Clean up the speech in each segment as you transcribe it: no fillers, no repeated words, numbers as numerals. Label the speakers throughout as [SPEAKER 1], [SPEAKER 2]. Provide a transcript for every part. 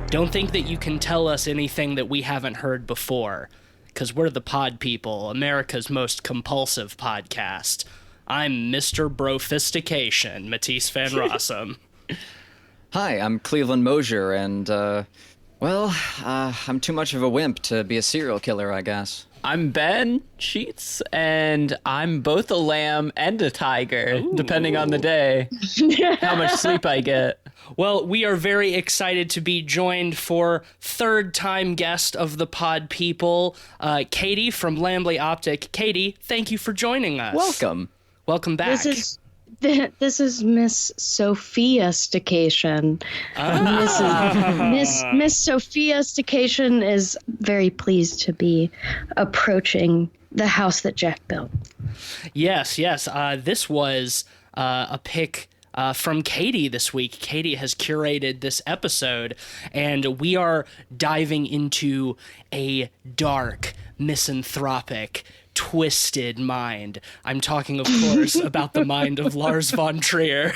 [SPEAKER 1] Don't think that you can tell us anything that we haven't heard before, because we're the Pod People, America's most compulsive podcast. I'm Mr. Brofistication, Matisse Van Rossum.
[SPEAKER 2] Hi, I'm Cleveland Mosier, and, I'm too much of a wimp to be a serial killer, I guess.
[SPEAKER 3] I'm Ben Sheets, and I'm both a lamb and a tiger, depending on the day, how much sleep I get.
[SPEAKER 1] Well, we are very excited to be joined for third-time guest of the Pod People, Katie from Lambley Optic. Katie, thank you for joining us.
[SPEAKER 2] Welcome.
[SPEAKER 1] Welcome back.
[SPEAKER 4] This is Miss Sophistication. Miss Sophistication is very pleased to be approaching the house that Jack built.
[SPEAKER 1] Yes. This was a pick from Katie this week. Katie has curated this episode, and we are diving into a dark, misanthropic, twisted mind. I'm talking, of course, about the mind of Lars von Trier.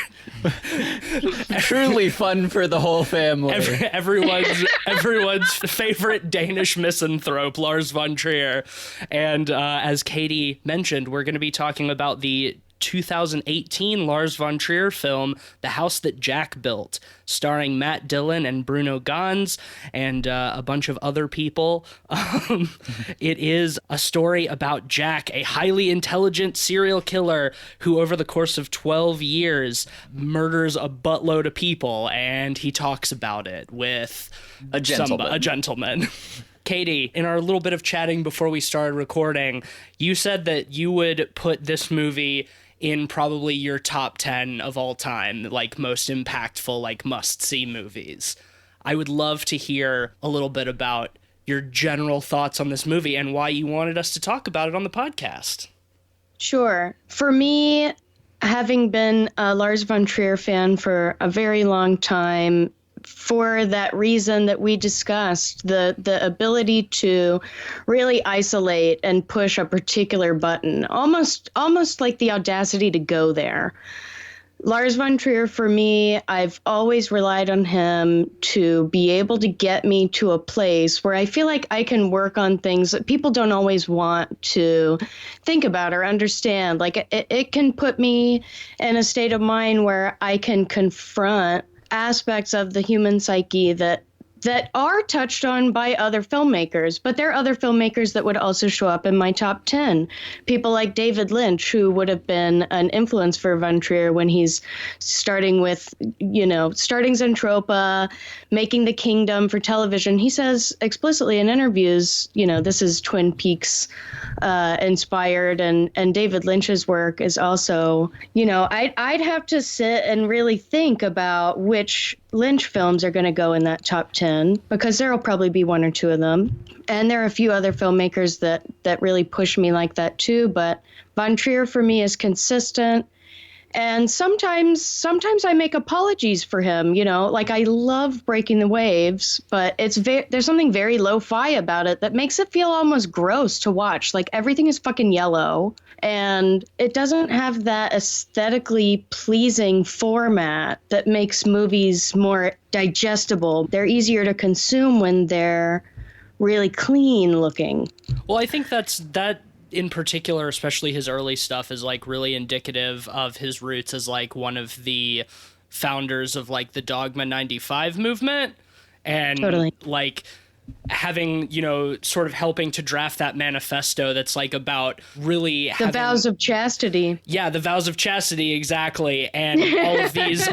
[SPEAKER 3] Truly fun for the whole family.
[SPEAKER 1] Everyone's favorite Danish misanthrope, Lars von Trier. And as Katie mentioned, we're going to be talking about the 2018 Lars von Trier film, The House That Jack Built, starring Matt Dillon and Bruno Ganz and a bunch of other people. It is a story about Jack, a highly intelligent serial killer who over the course of 12 years murders a buttload of people, and he talks about it with a gentleman. Katie, in our little bit of chatting before we started recording, you said that you would put this movie in probably your top 10 of all time, like most impactful, like must-see movies. I would love to hear a little bit about your general thoughts on this movie and why you wanted us to talk about it on the podcast.
[SPEAKER 4] Sure. For me, having been a Lars von Trier fan for a very long time, for that reason that we discussed, the ability to really isolate and push a particular button, almost like the audacity to go there. Lars von Trier, for me, I've always relied on him to be able to get me to a place where I feel like I can work on things that people don't always want to think about or understand. Like it can put me in a state of mind where I can confront aspects of the human psyche that are touched on by other filmmakers, but there are other filmmakers that would also show up in my top 10. People like David Lynch, who would have been an influence for von Trier when he's starting Zentropa, making The Kingdom for television. He says explicitly in interviews, this is Twin Peaks inspired, and David Lynch's work is also, I'd have to sit and really think about which Lynch films are going to go in that top 10, because there will probably be one or two of them. And there are a few other filmmakers that really push me like that too. But von Trier for me is consistent. And sometimes I make apologies for him, like I love Breaking the Waves, but there's something very lo-fi about it that makes it feel almost gross to watch. Like everything is fucking yellow, and it doesn't have that aesthetically pleasing format that makes movies more digestible. They're easier to consume when they're really clean looking.
[SPEAKER 1] Well, I think that in particular, especially his early stuff, is like really indicative of his roots as like one of the founders of like the Dogma 95 movement, and
[SPEAKER 4] totally.
[SPEAKER 1] Like having, sort of helping to draft that manifesto that's like about really
[SPEAKER 4] the vows of chastity.
[SPEAKER 1] Yeah, the vows of chastity, exactly. And all of these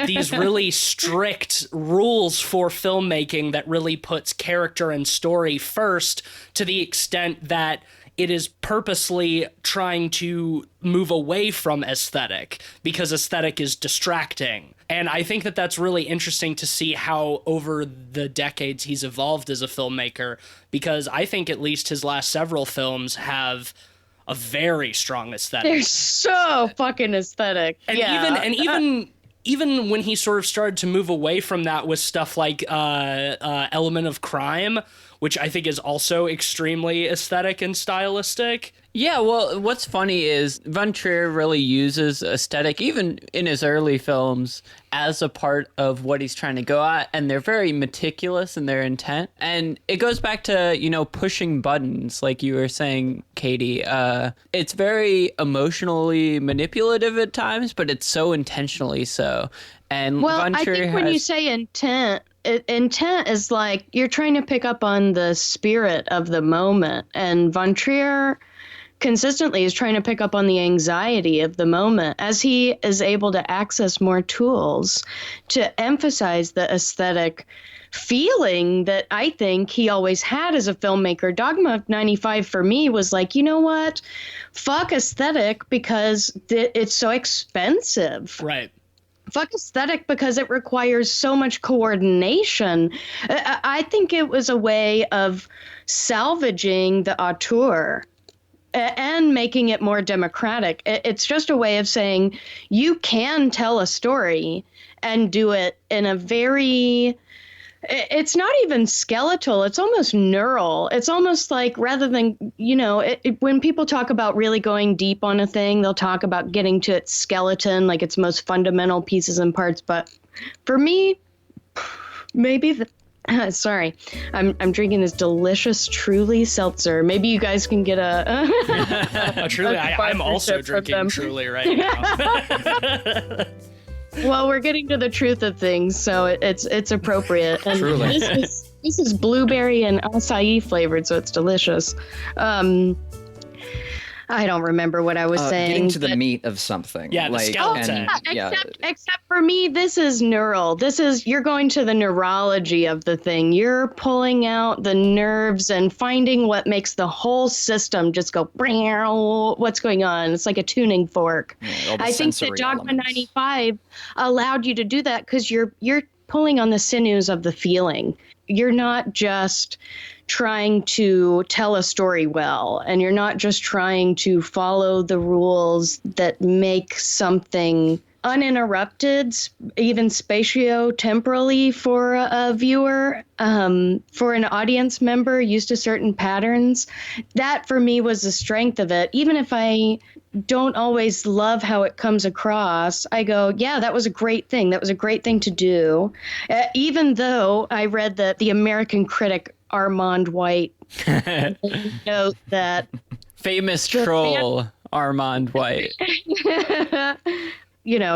[SPEAKER 1] these really strict rules for filmmaking that really puts character and story first, to the extent that it is purposely trying to move away from aesthetic because aesthetic is distracting. And I think that that's really interesting to see how over the decades he's evolved as a filmmaker, because I think at least his last several films have a very strong aesthetic.
[SPEAKER 4] They're so fucking aesthetic.
[SPEAKER 1] And
[SPEAKER 4] yeah.
[SPEAKER 1] even when he sort of started to move away from that with stuff like Element of Crime, which I think is also extremely aesthetic and stylistic,
[SPEAKER 3] Yeah, well, what's funny is Von Trier really uses aesthetic, even in his early films, as a part of what he's trying to go at, and they're very meticulous in their intent. And it goes back to, pushing buttons, like you were saying, Katie. It's very emotionally manipulative at times, but it's so intentionally so. And
[SPEAKER 4] Well,
[SPEAKER 3] Von
[SPEAKER 4] I
[SPEAKER 3] Trier
[SPEAKER 4] think when you say intent, intent is like you're trying to pick up on the spirit of the moment. And Von Trier consistently is trying to pick up on the anxiety of the moment as he is able to access more tools to emphasize the aesthetic feeling that I think he always had as a filmmaker. Dogma of 95 for me was like, you know what? Fuck aesthetic because it's so expensive.
[SPEAKER 1] Right.
[SPEAKER 4] Fuck aesthetic because it requires so much coordination. I think it was a way of salvaging the auteur and making it more democratic. It's just a way of saying you can tell a story and do it in a very, it's not even skeletal, it's almost neural. It's almost like rather than, when people talk about really going deep on a thing, they'll talk about getting to its skeleton, like its most fundamental pieces and parts. But for me, maybe sorry, I'm drinking this delicious Truly seltzer. Maybe you guys can get a
[SPEAKER 1] Truly. I'm also drinking Truly right now.
[SPEAKER 4] Well, we're getting to the truth of things, so it's appropriate. And
[SPEAKER 2] Truly.
[SPEAKER 4] This is blueberry and acai flavored, so it's delicious. I don't remember what I was saying.
[SPEAKER 2] Getting to the meat of something.
[SPEAKER 1] Yeah, the skeleton.
[SPEAKER 4] Except for me, this is neural. You're going to the neurology of the thing. You're pulling out the nerves and finding what makes the whole system just go, what's going on? It's like a tuning fork.
[SPEAKER 2] Yeah,
[SPEAKER 4] I think that Dogma 95 allowed you to do that because you're pulling on the sinews of the feeling. You're not just trying to tell a story well, and you're not just trying to follow the rules that make something uninterrupted, even spatio-temporally for a viewer, for an audience member used to certain patterns. That, for me, was the strength of it. Even if I don't always love how it comes across, I go, yeah, that was a great thing. That was a great thing to do. Even though I read that the American critic Armand White note that
[SPEAKER 3] famous troll Armand White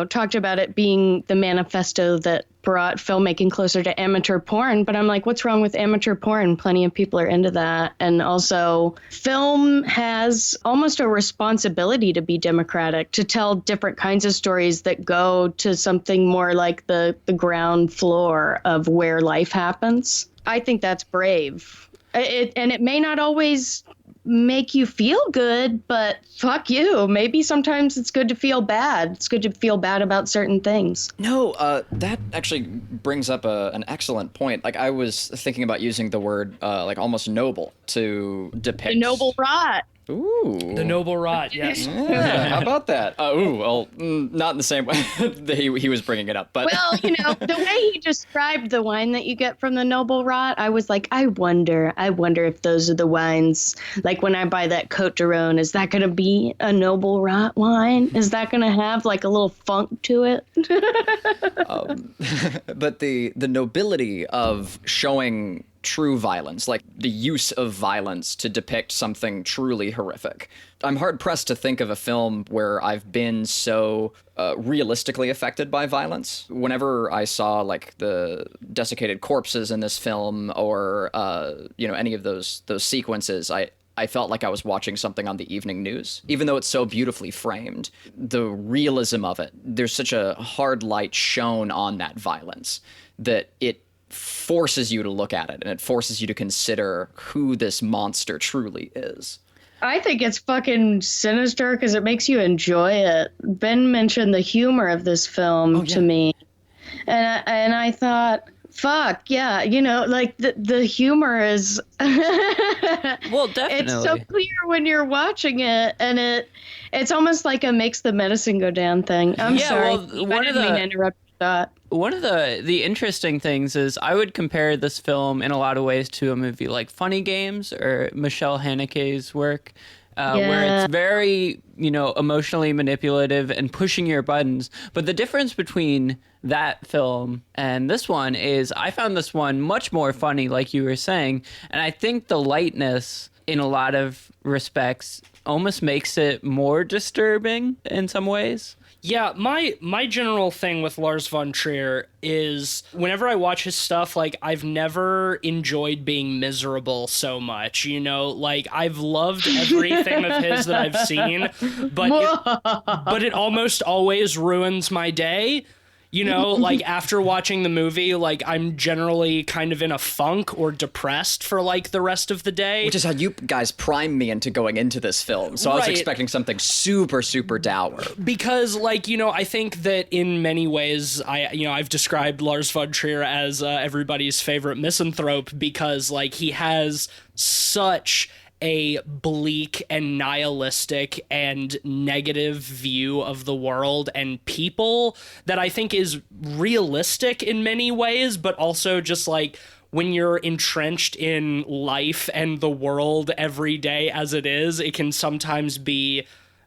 [SPEAKER 4] talked about it being the manifesto that brought filmmaking closer to amateur porn. But I'm like, what's wrong with amateur porn? Plenty of people are into that. And also, film has almost a responsibility to be democratic, to tell different kinds of stories that go to something more like the ground floor of where life happens. I think that's brave. And it may not always make you feel good, but fuck you. Maybe sometimes it's good to feel bad. It's good to feel bad about certain things.
[SPEAKER 2] No, that actually brings up an excellent point. Like, I was thinking about using the word, almost noble to depict...
[SPEAKER 4] The noble rot.
[SPEAKER 2] Ooh.
[SPEAKER 1] The noble rot, yes.
[SPEAKER 2] Yeah, how about that? Not in the same way that he was bringing it up, but...
[SPEAKER 4] Well, the way he described the wine that you get from the noble rot, I was like, I wonder if those are the wines. Like, when I buy that Côte de Rhône, is that going to be a noble rot wine? Is that going to have, like, a little funk to it?
[SPEAKER 2] But the nobility of showing true violence, like the use of violence to depict something truly horrific. I'm hard-pressed to think of a film where I've been so realistically affected by violence. Whenever I saw, like, the desiccated corpses in this film or, any of those sequences, I felt like I was watching something on the evening news. Even though it's so beautifully framed, the realism of it, there's such a hard light shone on that violence that it forces you to look at it, and it forces you to consider who this monster truly is.
[SPEAKER 4] I think it's fucking sinister because it makes you enjoy it. Ben mentioned the humor of this film to me, and I thought, fuck yeah, like the humor is
[SPEAKER 3] well, definitely,
[SPEAKER 4] it's so clear when you're watching it, and it's almost like a makes the medicine go down thing. I'm sorry,
[SPEAKER 3] well,
[SPEAKER 4] I didn't mean to interrupt your thought.
[SPEAKER 3] One of the interesting things is I would compare this film in a lot of ways to a movie like Funny Games or Michelle Haneke's work. where it's very, emotionally manipulative and pushing your buttons. But the difference between that film and this one is I found this one much more funny, like you were saying. And I think the lightness in a lot of respects almost makes it more disturbing in some ways.
[SPEAKER 1] Yeah, my general thing with Lars von Trier is whenever I watch his stuff, like, I've never enjoyed being miserable so much, Like, I've loved everything of his that I've seen, but it almost always ruins my day. Like, after watching the movie, like, I'm generally kind of in a funk or depressed for, like, the rest of the day.
[SPEAKER 2] Which is how you guys primed me into going into this film. So I was expecting something super, super dour.
[SPEAKER 1] Because, like, I think that in many ways, I've described Lars von Trier as everybody's favorite misanthrope because, like, he has such a bleak and nihilistic and negative view of the world and people that I think is realistic in many ways, but also just like when you're entrenched in life and the world every day as it is, it can sometimes be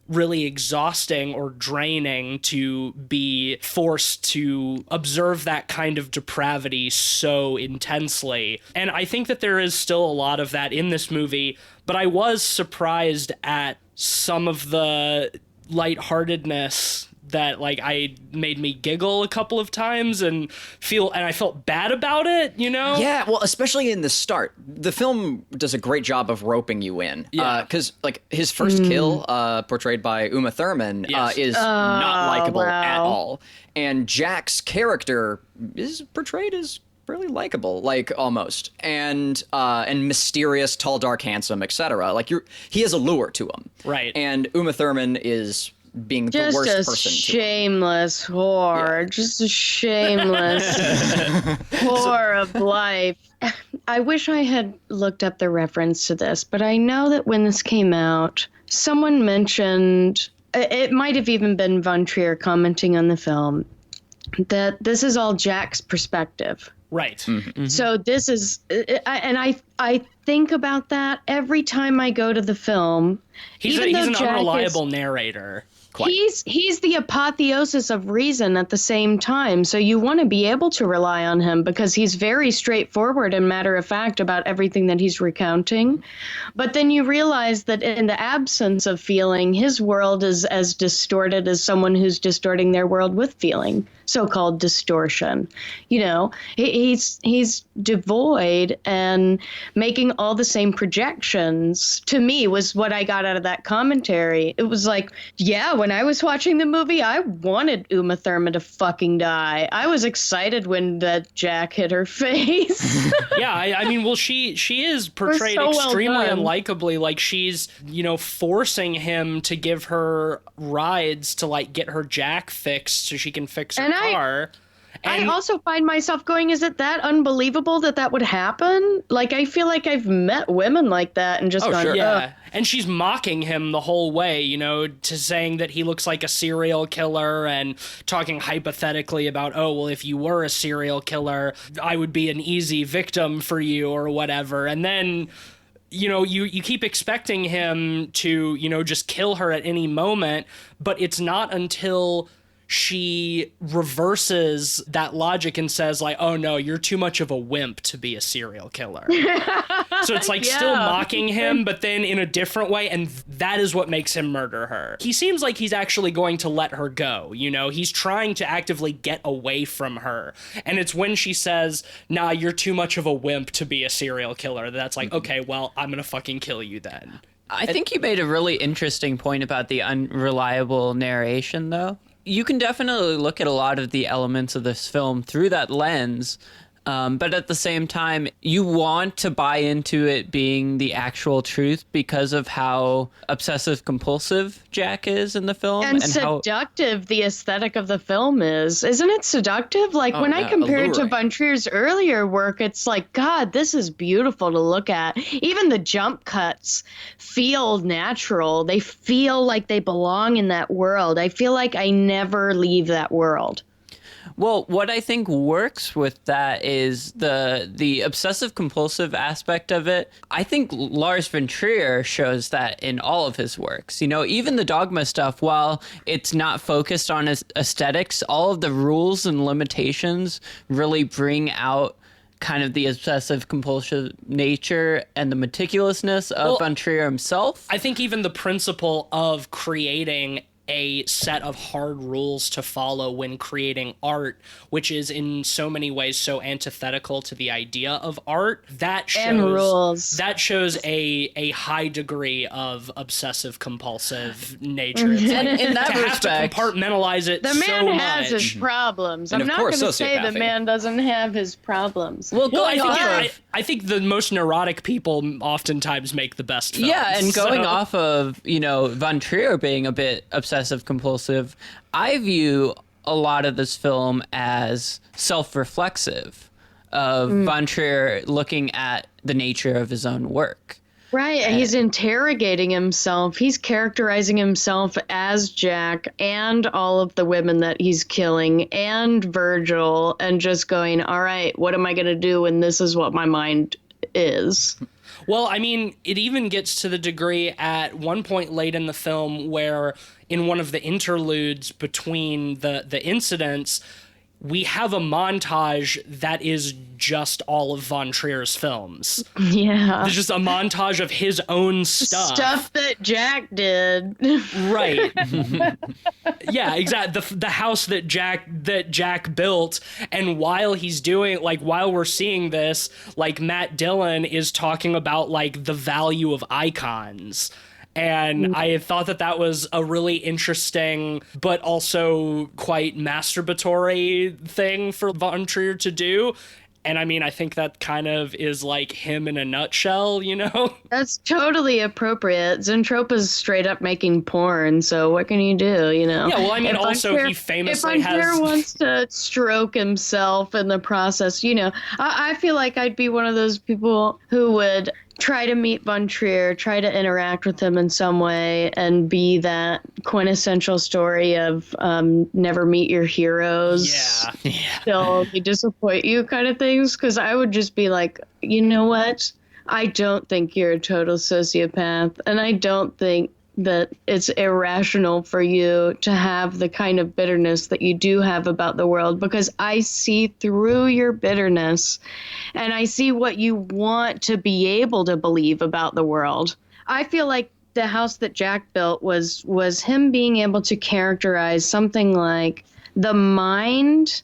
[SPEAKER 1] really exhausting or draining to be forced to observe that kind of depravity so intensely. And I think that there is still a lot of that in this movie, but I was surprised at some of the lightheartedness that, like, I made me giggle a couple of times and I felt bad about it,
[SPEAKER 2] Yeah, well, especially in the start. The film does a great job of roping you in.
[SPEAKER 1] Yeah.
[SPEAKER 2] Because, like, his first kill, portrayed by Uma Thurman,
[SPEAKER 1] Yes.
[SPEAKER 2] is not likable at all. And Jack's character is portrayed as really likable, like, almost. And mysterious, tall, dark, handsome, etc. Like, he has a lure to him.
[SPEAKER 1] Right.
[SPEAKER 2] And Uma Thurman is being the worst person to him.
[SPEAKER 4] Shameless whore. Just a shameless whore of life. I wish I had looked up the reference to this, but I know that when this came out, someone mentioned, it might have even been Von Trier commenting on the film, that this is all Jack's perspective.
[SPEAKER 1] Right.
[SPEAKER 2] Mm-hmm.
[SPEAKER 4] So this is, and I think about that every time I go to the film.
[SPEAKER 1] He's an unreliable narrator.
[SPEAKER 2] Quite.
[SPEAKER 4] He's the apotheosis of reason at the same time. So you want to be able to rely on him because he's very straightforward and matter of fact about everything that he's recounting. But then you realize that in the absence of feeling, his world is as distorted as someone who's distorting their world with feeling, so-called distortion. He's devoid and making all the same projections, to me, was what I got out of that commentary. It was like, yeah, when I was watching the movie, I wanted Uma Thurman to fucking die. I was excited when that Jack hit her face.
[SPEAKER 1] Yeah, I mean, well, she is portrayed
[SPEAKER 4] so
[SPEAKER 1] extremely
[SPEAKER 4] well done.
[SPEAKER 1] unlikably. Like, she's, forcing him to give her rides to, like, get her Jack fixed so she can fix her car.
[SPEAKER 4] I also find myself going, is it that unbelievable that would happen? Like, I feel like I've met women like that and just gone,
[SPEAKER 2] sure.
[SPEAKER 1] Yeah, and she's mocking him the whole way, to saying that he looks like a serial killer and talking hypothetically about, oh, well, if you were a serial killer, I would be an easy victim for you or whatever. And then, you keep expecting him to, just kill her at any moment, but it's not until she reverses that logic and says, like, oh no, you're too much of a wimp to be a serial killer. So it's like still mocking him, but then in a different way, and that is what makes him murder her. He seems like he's actually going to let her go, he's trying to actively get away from her. And it's when she says, nah, you're too much of a wimp to be a serial killer, that's like, okay, well, I'm gonna fucking kill you then.
[SPEAKER 3] I think you made a really interesting point about the unreliable narration, though. You can definitely look at a lot of the elements of this film through that lens, but at the same time, you want to buy into it being the actual truth because of how obsessive-compulsive Jack is in the film.
[SPEAKER 4] And seductive the aesthetic of the film is. Isn't it seductive? Like, when I compare it to Von Trier's earlier work, it's like, God, this is beautiful to look at. Even the jump cuts feel natural. They feel like they belong in that world. I feel like I never leave that world.
[SPEAKER 3] Well, what I think works with that is the obsessive compulsive aspect of it. I think Lars von Trier shows that in all of his works. You know, even the dogma stuff, while it's not focused on aesthetics, all of the rules and limitations really bring out kind of the obsessive compulsive nature and the meticulousness of von Trier himself.
[SPEAKER 1] I think even the principle of creating a set of hard rules to follow when creating art, which is in so many ways so antithetical to the idea of art, that shows a high degree of obsessive compulsive nature. It's
[SPEAKER 3] And in that
[SPEAKER 1] to
[SPEAKER 3] respect,
[SPEAKER 1] have to compartmentalize it
[SPEAKER 4] The man
[SPEAKER 1] so
[SPEAKER 4] has
[SPEAKER 1] much.
[SPEAKER 4] his problems.
[SPEAKER 2] And
[SPEAKER 4] I'm
[SPEAKER 2] of
[SPEAKER 4] not
[SPEAKER 2] course,
[SPEAKER 4] going to say the
[SPEAKER 2] sociopathy.
[SPEAKER 4] man doesn't have his problems.
[SPEAKER 3] Well,
[SPEAKER 1] Well,
[SPEAKER 3] going
[SPEAKER 1] I think the most neurotic people oftentimes make the best films.
[SPEAKER 3] Yeah, and going
[SPEAKER 1] So-
[SPEAKER 3] off of, you know, von Trier being a bit obsessive compulsive, I view a lot of this film as self-reflexive of von Trier looking at the nature of his own work.
[SPEAKER 4] Right, he's interrogating himself. He's characterizing himself as Jack and all of the women that he's killing and Virgil and just going, all right, what am I going to do when this is what my mind is?
[SPEAKER 1] Well, I mean, it even gets to the degree at one point late in the film where in one of the interludes between the incidents, we have a montage that is just all of von Trier's films.
[SPEAKER 4] Yeah.
[SPEAKER 1] There's just a montage of his own stuff.
[SPEAKER 4] Stuff that Jack did.
[SPEAKER 1] Right. Yeah, exactly. The house that Jack built, and while he's doing, like, while we're seeing this, like, Matt Dillon is talking about, like, the value of icons. And I thought that was a really interesting, but also quite masturbatory thing for von Trier to do. And I mean, I think that kind of is like him in a nutshell, you know?
[SPEAKER 4] That's totally appropriate. Zentropa's straight up making porn, so what can you do, you know?
[SPEAKER 1] Yeah, well, I mean,
[SPEAKER 4] If
[SPEAKER 1] also
[SPEAKER 4] Von Trier-
[SPEAKER 1] he famously
[SPEAKER 4] if Von Trier
[SPEAKER 1] has...
[SPEAKER 4] wants to stroke himself in the process, you know, I feel like I'd be one of those people who would try to meet Von Trier, try to interact with him in some way, and be that quintessential story of never meet your heroes.
[SPEAKER 1] Yeah.
[SPEAKER 4] Till they disappoint you kind of things. Because I would just be like, you know what? I don't think you're a total sociopath, and I don't think that it's irrational for you to have the kind of bitterness that you do have about the world, because I see through your bitterness and I see what you want to be able to believe about the world. I feel like the house that Jack built was him being able to characterize something like the mind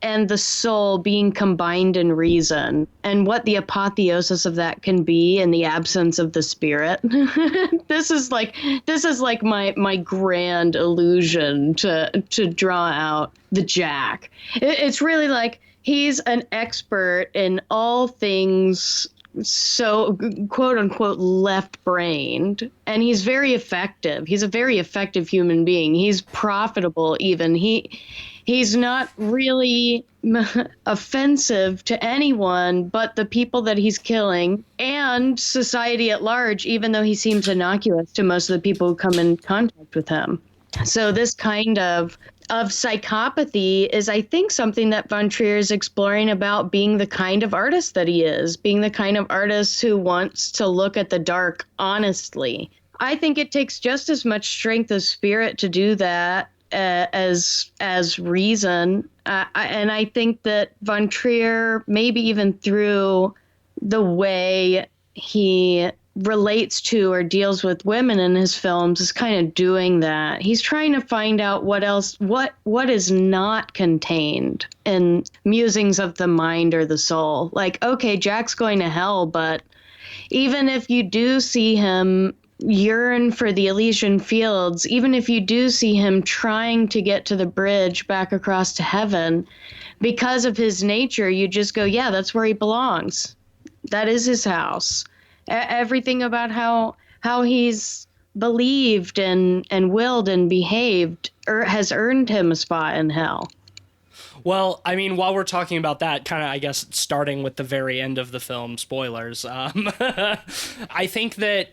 [SPEAKER 4] and the soul being combined in reason, and what the apotheosis of that can be in the absence of the spirit. This is like my grand illusion to draw out the Jack. It's really like he's an expert in all things, so quote unquote left-brained, and he's very effective. He's a very effective human being. He's profitable even. He's not really offensive to anyone but the people that he's killing and society at large, even though he seems innocuous to most of the people who come in contact with him. So this kind of psychopathy is, I think, something that von Trier is exploring about being the kind of artist that he is, being the kind of artist who wants to look at the dark honestly. I think it takes just as much strength of spirit to do that as reason. And I think that von Trier, maybe even through the way he relates to or deals with women in his films, is kind of doing that. He's trying to find out what is not contained in musings of the mind or the soul. Like, okay, Jack's going to hell, but even if you do see him yearn for the Elysian fields, even if you do see him trying to get to the bridge back across to heaven, because of his nature, you just go, yeah, that's where he belongs. That is his house. Everything about how he's believed and willed and behaved has earned him a spot in hell.
[SPEAKER 1] Well, I mean, while we're talking about that, kind of, I guess, starting with the very end of the film, spoilers, I think that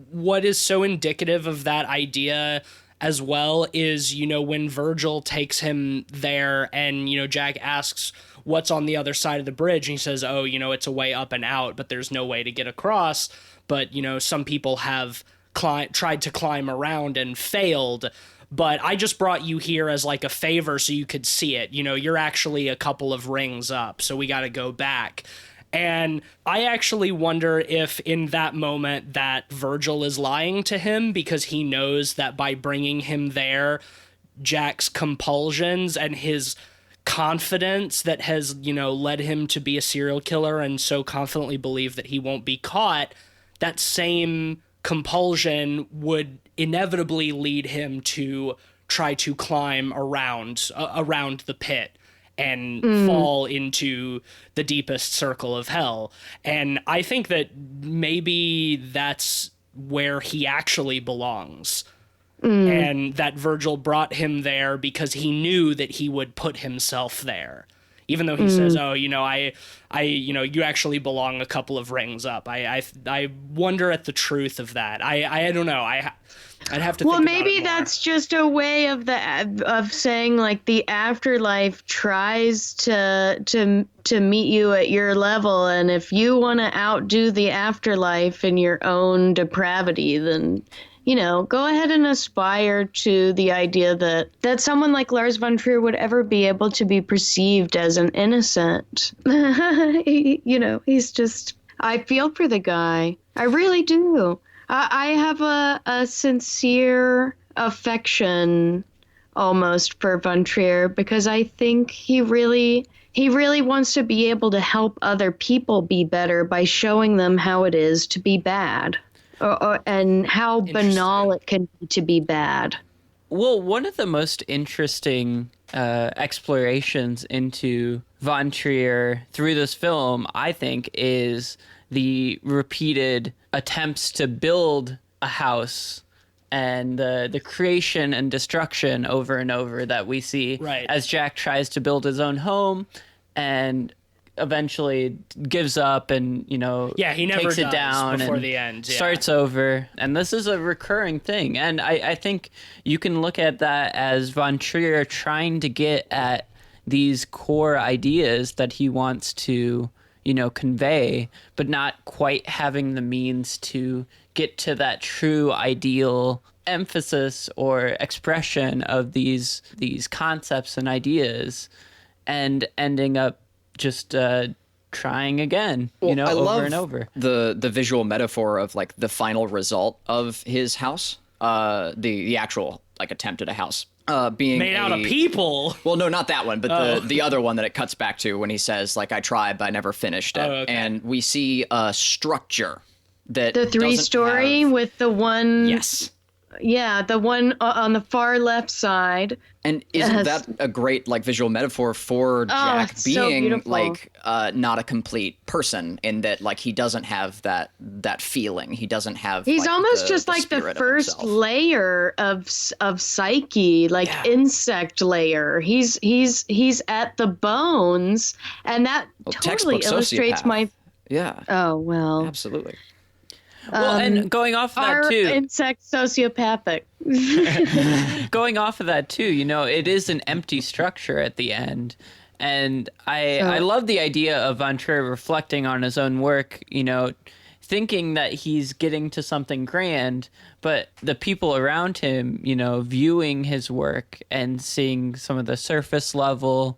[SPEAKER 1] what is so indicative of that idea as well is, when Virgil takes him there and, Jack asks what's on the other side of the bridge. And he says, oh, it's a way up and out, but there's no way to get across. But, some people have tried to climb around and failed. But I just brought you here as like a favor so you could see it. You're actually a couple of rings up, so we got to go back. And I actually wonder if in that moment that Virgil is lying to him because he knows that by bringing him there, Jack's compulsions and his confidence that has, led him to be a serial killer and so confidently believe that he won't be caught, that same compulsion would inevitably lead him to try to climb around the pit and fall into the deepest circle of hell. And I think that maybe that's where he actually belongs. And that Virgil brought him there because he knew that he would put himself there. Even though he says, oh, you actually belong a couple of rings up. I wonder at the truth of that. I don't know. I'd have to.
[SPEAKER 4] Well,
[SPEAKER 1] think
[SPEAKER 4] maybe
[SPEAKER 1] about it more.
[SPEAKER 4] that's just a way of saying like the afterlife tries to meet you at your level, and if you want to outdo the afterlife in your own depravity, then go ahead and aspire to the idea that someone like Lars von Trier would ever be able to be perceived as an innocent. He's just, I feel for the guy. I really do. I have a sincere affection almost for von Trier because I think he really wants to be able to help other people be better by showing them how it is to be bad. And how banal it can be to be bad.
[SPEAKER 3] Well, one of the most interesting explorations into von Trier through this film, I think, is the repeated attempts to build a house and the creation and destruction over and over that we see as Jack tries to build his own home and eventually gives up and he never
[SPEAKER 1] takes
[SPEAKER 3] it down
[SPEAKER 1] before
[SPEAKER 3] and
[SPEAKER 1] the end.
[SPEAKER 3] Starts over. And this is a recurring thing, and I think you can look at that as von Trier trying to get at these core ideas that he wants to convey, but not quite having the means to get to that true ideal emphasis or expression of these concepts and ideas, and ending up just trying again,
[SPEAKER 2] I
[SPEAKER 3] over
[SPEAKER 2] love
[SPEAKER 3] and over.
[SPEAKER 2] The visual metaphor of like the final result of his house, the actual like attempt at a house, being
[SPEAKER 1] made out of people.
[SPEAKER 2] Well, no, not that one, but the other one that it cuts back to when he says like I tried but I never finished it, and we see a structure that
[SPEAKER 4] the 3-story with the one.
[SPEAKER 1] Yes.
[SPEAKER 4] Yeah, the one on the far left side.
[SPEAKER 2] And isn't that a great like visual metaphor for Jack being like not a complete person in that like he doesn't have that feeling. He doesn't have.
[SPEAKER 4] He's almost just like the first layer of psyche, like insect layer. He's at the bones, and that totally illustrates my.
[SPEAKER 2] Yeah.
[SPEAKER 4] Oh well.
[SPEAKER 2] Absolutely.
[SPEAKER 3] Well, and going off of that too,
[SPEAKER 4] insect sociopathic.
[SPEAKER 3] Going off of that too, it is an empty structure at the end, and I love the idea of von Trier reflecting on his own work, thinking that he's getting to something grand, but the people around him, viewing his work and seeing some of the surface level,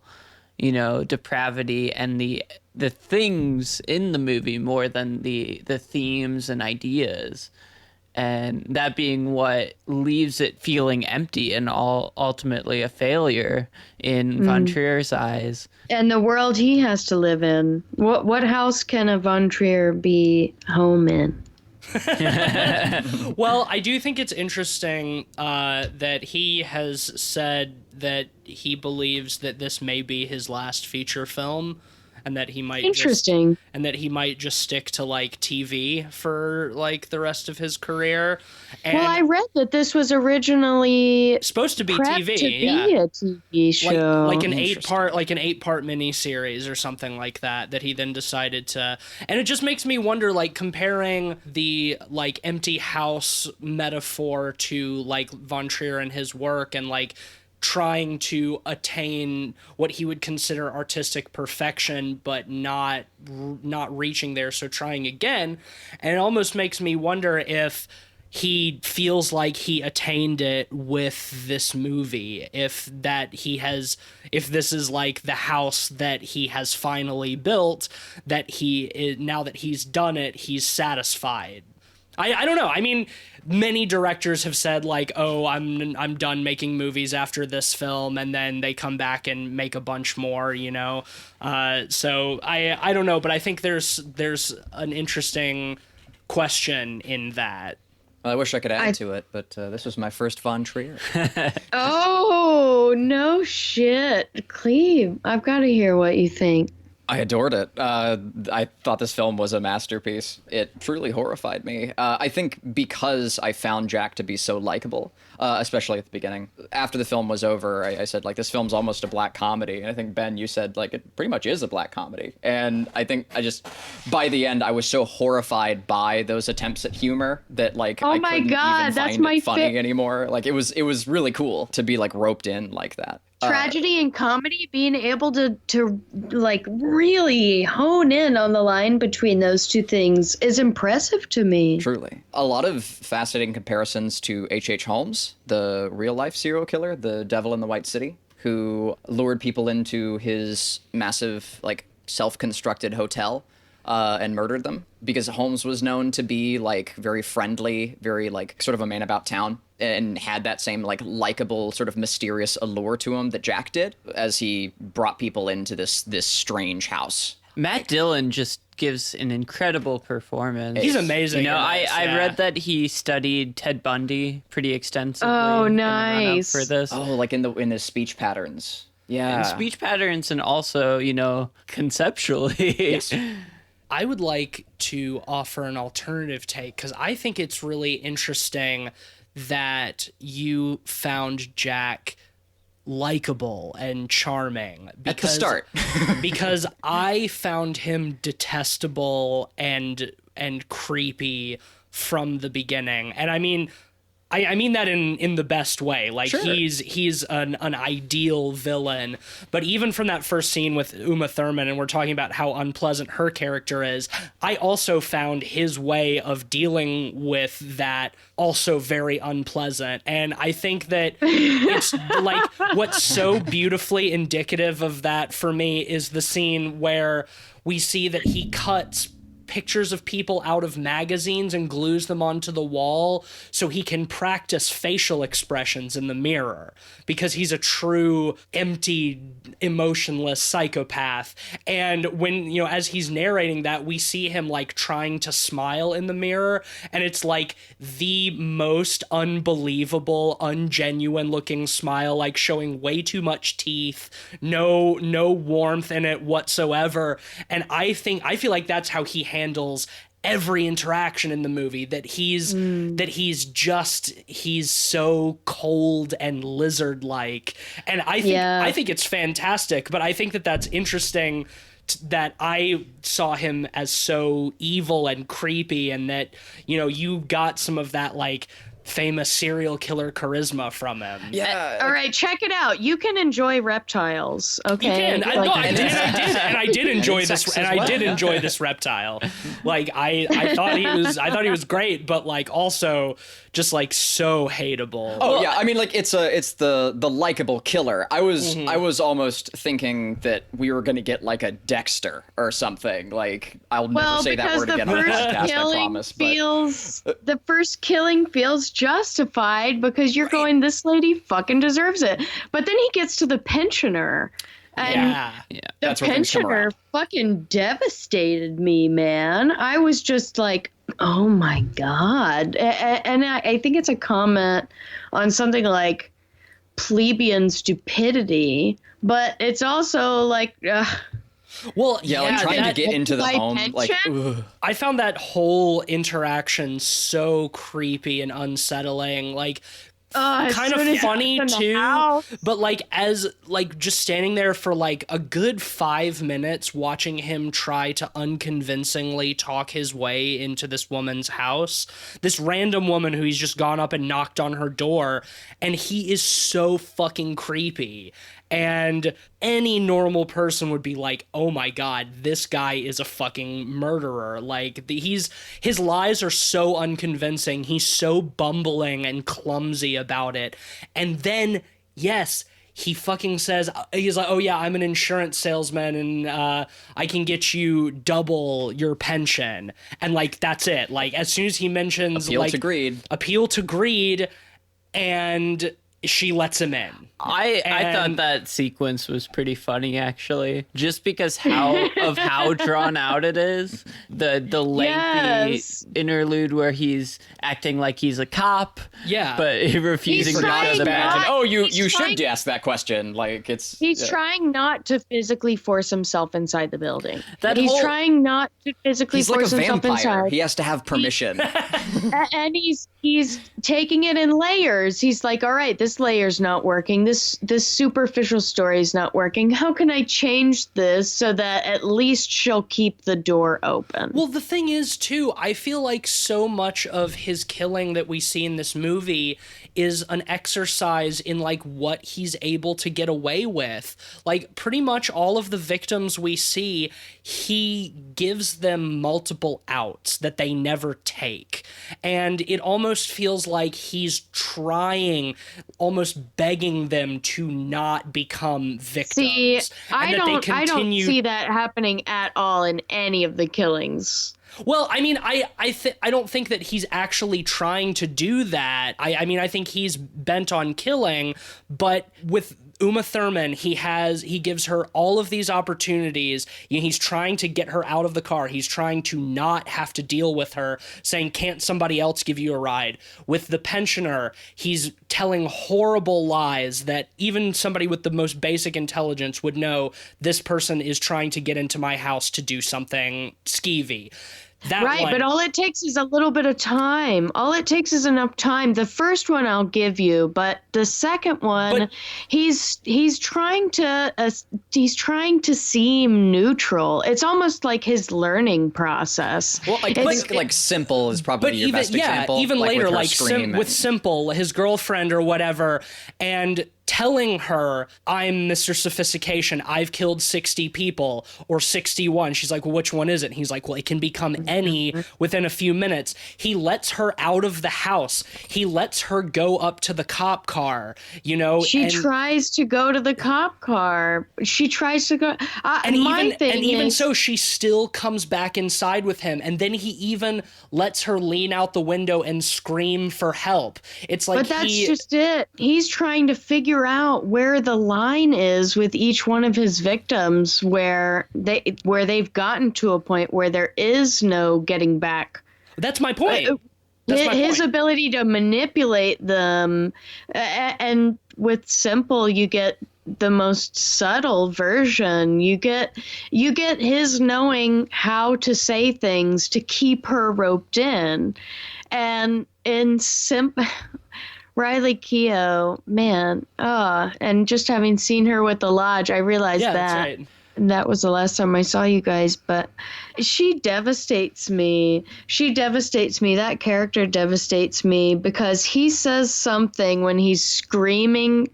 [SPEAKER 3] depravity and the things in the movie more than the themes and ideas, and that being what leaves it feeling empty and ultimately a failure in von Trier's eyes.
[SPEAKER 4] And the world he has to live in. What house can a von Trier be home in?
[SPEAKER 1] Well, I do think it's interesting that he has said that he believes that this may be his last feature film. and that he might
[SPEAKER 4] Interesting.
[SPEAKER 1] and that he might just stick to like TV for like the rest of his career. And
[SPEAKER 4] Well, I read that this was originally
[SPEAKER 1] supposed to be
[SPEAKER 4] prepped
[SPEAKER 1] TV,
[SPEAKER 4] to
[SPEAKER 1] yeah.
[SPEAKER 4] be a TV show.
[SPEAKER 1] Like an 8-part miniseries or something like that he then decided to. And it just makes me wonder, like, comparing the like empty house metaphor to like Von Trier and his work, and like trying to attain what he would consider artistic perfection, but not reaching there, so trying again. And it almost makes me wonder if he feels like he attained it with this movie, if this is like the house that he has finally built, that now that he's done it, he's satisfied. I don't know. I mean, many directors have said like, "Oh, I'm done making movies after this film," and then they come back and make a bunch more, you know. So I don't know, but I think there's an interesting question in that.
[SPEAKER 2] I wish I could add to it, but this was my first Von Trier.
[SPEAKER 4] Oh, no shit. Cleve, I've got to hear what you think.
[SPEAKER 2] I adored it. I thought this film was a masterpiece. It truly horrified me. I think because I found Jack to be so likable, especially at the beginning. After the film was over, I said, like, this film's almost a black comedy. And I think, Ben, you said, like, it pretty much is a black comedy. And I think by the end, I was so horrified by those attempts at humor that, like,
[SPEAKER 4] Oh
[SPEAKER 2] I
[SPEAKER 4] my
[SPEAKER 2] couldn't
[SPEAKER 4] God,
[SPEAKER 2] even
[SPEAKER 4] that's
[SPEAKER 2] find
[SPEAKER 4] my
[SPEAKER 2] it funny anymore. Like, it was really cool to be, like, roped in like that.
[SPEAKER 4] Tragedy and comedy, being able to like really hone in on the line between those two things is impressive to me.
[SPEAKER 2] Truly. A lot of fascinating comparisons to H.H. Holmes, the real-life serial killer, the Devil in the White City, who lured people into his massive, like, self-constructed hotel and murdered them, because Holmes was known to be, like, very friendly, very, like, sort of a man about town, and had that same, like, likable, sort of mysterious allure to him that Jack did, as he brought people into this strange house.
[SPEAKER 3] Matt Dillon just gives an incredible performance.
[SPEAKER 1] He's amazing.
[SPEAKER 3] You know,
[SPEAKER 1] in this,
[SPEAKER 3] I read that he studied Ted Bundy pretty extensively.
[SPEAKER 4] Oh,
[SPEAKER 3] in the run-up
[SPEAKER 4] nice.
[SPEAKER 3] for this.
[SPEAKER 2] Oh, like in his speech patterns. Yeah.
[SPEAKER 3] And speech patterns, and also, you know, conceptually.
[SPEAKER 2] Yes.
[SPEAKER 1] I would like to offer an alternative take, because I think it's really interesting that you found Jack likable and charming. Because,
[SPEAKER 2] At the start.
[SPEAKER 1] because I found him detestable and creepy from the beginning. And I mean that in the best way. Like,
[SPEAKER 2] Sure.
[SPEAKER 1] he's an ideal villain. But even from that first scene with Uma Thurman, and we're talking about how unpleasant her character is, I also found his way of dealing with that also very unpleasant. And I think that it's like, what's so beautifully indicative of that for me is the scene where we see that he cuts pictures of people out of magazines and glues them onto the wall so he can practice facial expressions in the mirror, because he's a true empty, emotionless psychopath. And when, you know, as he's narrating that, we see him like trying to smile in the mirror, and it's like the most unbelievable, ungenuine looking smile, like showing way too much teeth, no warmth in it whatsoever. And I feel like that's how he handles every interaction in the movie, that he's so cold and lizard like. And I think it's fantastic, but I think that that's interesting that I saw him as so evil and creepy, and that, you know, you got some of that like famous serial killer charisma from him.
[SPEAKER 2] Yeah.
[SPEAKER 4] All right, check it out. You can enjoy reptiles. Okay.
[SPEAKER 1] You can. I did enjoy this, and I did enjoy this reptile. Like, I thought he was great, but like also just like so hateable.
[SPEAKER 2] Oh yeah, I mean, like, it's the likable killer. I was almost thinking that we were gonna get like a Dexter or something. Like, I'll never say that word again on the podcast, I promise.
[SPEAKER 4] The first killing feels justified because you're going, this lady fucking deserves it. But then he gets to the pensioner. And the
[SPEAKER 2] That's where things come
[SPEAKER 4] pensioner
[SPEAKER 2] around.
[SPEAKER 4] fucking devastated me, man. I was just like, oh my God. And I think it's a comment on something like plebeian stupidity, but it's also like,
[SPEAKER 1] Well,
[SPEAKER 2] Yeah, like trying to get into the
[SPEAKER 4] My
[SPEAKER 2] home,
[SPEAKER 4] pension?
[SPEAKER 2] like, ugh.
[SPEAKER 1] I found that whole interaction so creepy and unsettling. Like,
[SPEAKER 4] As
[SPEAKER 1] kind
[SPEAKER 4] soon
[SPEAKER 1] of
[SPEAKER 4] as
[SPEAKER 1] funny
[SPEAKER 4] it's in the
[SPEAKER 1] too,
[SPEAKER 4] house.
[SPEAKER 1] but like as like just standing there for like a good 5 minutes watching him try to unconvincingly talk his way into this woman's house, this random woman who he's just gone up and knocked on her door, and he is so fucking creepy. And any normal person would be like, oh my God, this guy is a fucking murderer. Like, his lies are so unconvincing. He's so bumbling and clumsy about it. And then, yes, he fucking says, he's like, oh yeah, I'm an insurance salesman and I can get you double your pension. And like, that's it. Like, as soon as he mentions
[SPEAKER 2] Appeal
[SPEAKER 1] like
[SPEAKER 2] to greed.
[SPEAKER 1] appeal to greed, and she lets him in.
[SPEAKER 3] I thought that sequence was pretty funny, actually, just because how drawn out it is. The lengthy
[SPEAKER 4] Yes.
[SPEAKER 3] interlude where he's acting like he's a cop,
[SPEAKER 1] Yeah.
[SPEAKER 3] but refusing to
[SPEAKER 4] trying
[SPEAKER 3] show the
[SPEAKER 4] not-
[SPEAKER 3] badge.
[SPEAKER 2] Oh, you
[SPEAKER 4] he's
[SPEAKER 2] should
[SPEAKER 4] trying-
[SPEAKER 2] ask that question. Like, it's
[SPEAKER 4] He's
[SPEAKER 2] yeah.
[SPEAKER 4] trying not to physically force himself inside the building. He's
[SPEAKER 3] whole-
[SPEAKER 4] trying not to physically
[SPEAKER 2] He's like a
[SPEAKER 4] force himself
[SPEAKER 2] vampire.
[SPEAKER 4] inside.
[SPEAKER 2] He has to have permission.
[SPEAKER 4] And he's taking it in layers. He's like, all right, this layer's not working. This superficial story is not working. How can I change this so that at least she'll keep the door open?
[SPEAKER 1] Well, the thing is, too, I feel like so much of his killing that we see in this movie is an exercise in, like, what he's able to get away with. Like, pretty much all of the victims we see, he gives them multiple outs that they never take. And it almost feels like he's trying, almost begging them to not become victims.
[SPEAKER 4] See, I
[SPEAKER 1] and that
[SPEAKER 4] don't
[SPEAKER 1] they continue...
[SPEAKER 4] see that happening at all in any of the killings.
[SPEAKER 1] Well, I mean, I don't think that he's actually trying to do that. I mean, I think he's bent on killing, but with Uma Thurman, he gives her all of these opportunities. You know, he's trying to get her out of the car. He's trying to not have to deal with her, saying, can't somebody else give you a ride? With the pensioner, he's telling horrible lies that even somebody with the most basic intelligence would know this person is trying to get into my house to do something skeevy. That
[SPEAKER 4] Right,
[SPEAKER 1] one,
[SPEAKER 4] but all it takes is a little bit of time. All it takes is enough time. The first one I'll give you, but the second one,
[SPEAKER 1] But-
[SPEAKER 4] he's trying to seem neutral. It's almost like his learning process.
[SPEAKER 2] Well, I
[SPEAKER 4] It's-
[SPEAKER 2] think like Simple is probably
[SPEAKER 1] but
[SPEAKER 2] your
[SPEAKER 1] even
[SPEAKER 2] best example.
[SPEAKER 1] even
[SPEAKER 2] like,
[SPEAKER 1] later,
[SPEAKER 2] with her
[SPEAKER 1] like
[SPEAKER 2] scream
[SPEAKER 1] with
[SPEAKER 2] and-
[SPEAKER 1] Simple, his girlfriend or whatever, and telling her, I'm Mr. Sophistication, I've killed 60 people or 61. She's like, well, which one is it? And he's like, well, it can become any within a few minutes. He lets her out of the house. He lets her go up to the cop car, you know.
[SPEAKER 4] She tries to go to the cop car. She tries to go.
[SPEAKER 1] Even so, she still comes back inside with him, and then he even lets her lean out the window and scream for help. It's like
[SPEAKER 4] But that's just it. He's trying to figure out where the line is with each one of his victims, where they've gotten to a point where there is no getting back.
[SPEAKER 1] That's my point. That's my
[SPEAKER 4] His
[SPEAKER 1] point.
[SPEAKER 4] ability to manipulate them, and with Simple, you get the most subtle version. You get his knowing how to say things to keep her roped in, and in Riley Keough, man, and just having seen her with the Lodge, I realized
[SPEAKER 1] Yeah,
[SPEAKER 4] that.
[SPEAKER 1] that's right.
[SPEAKER 4] And that was the last time I saw you guys, but she devastates me. That character devastates me because he says something when he's screaming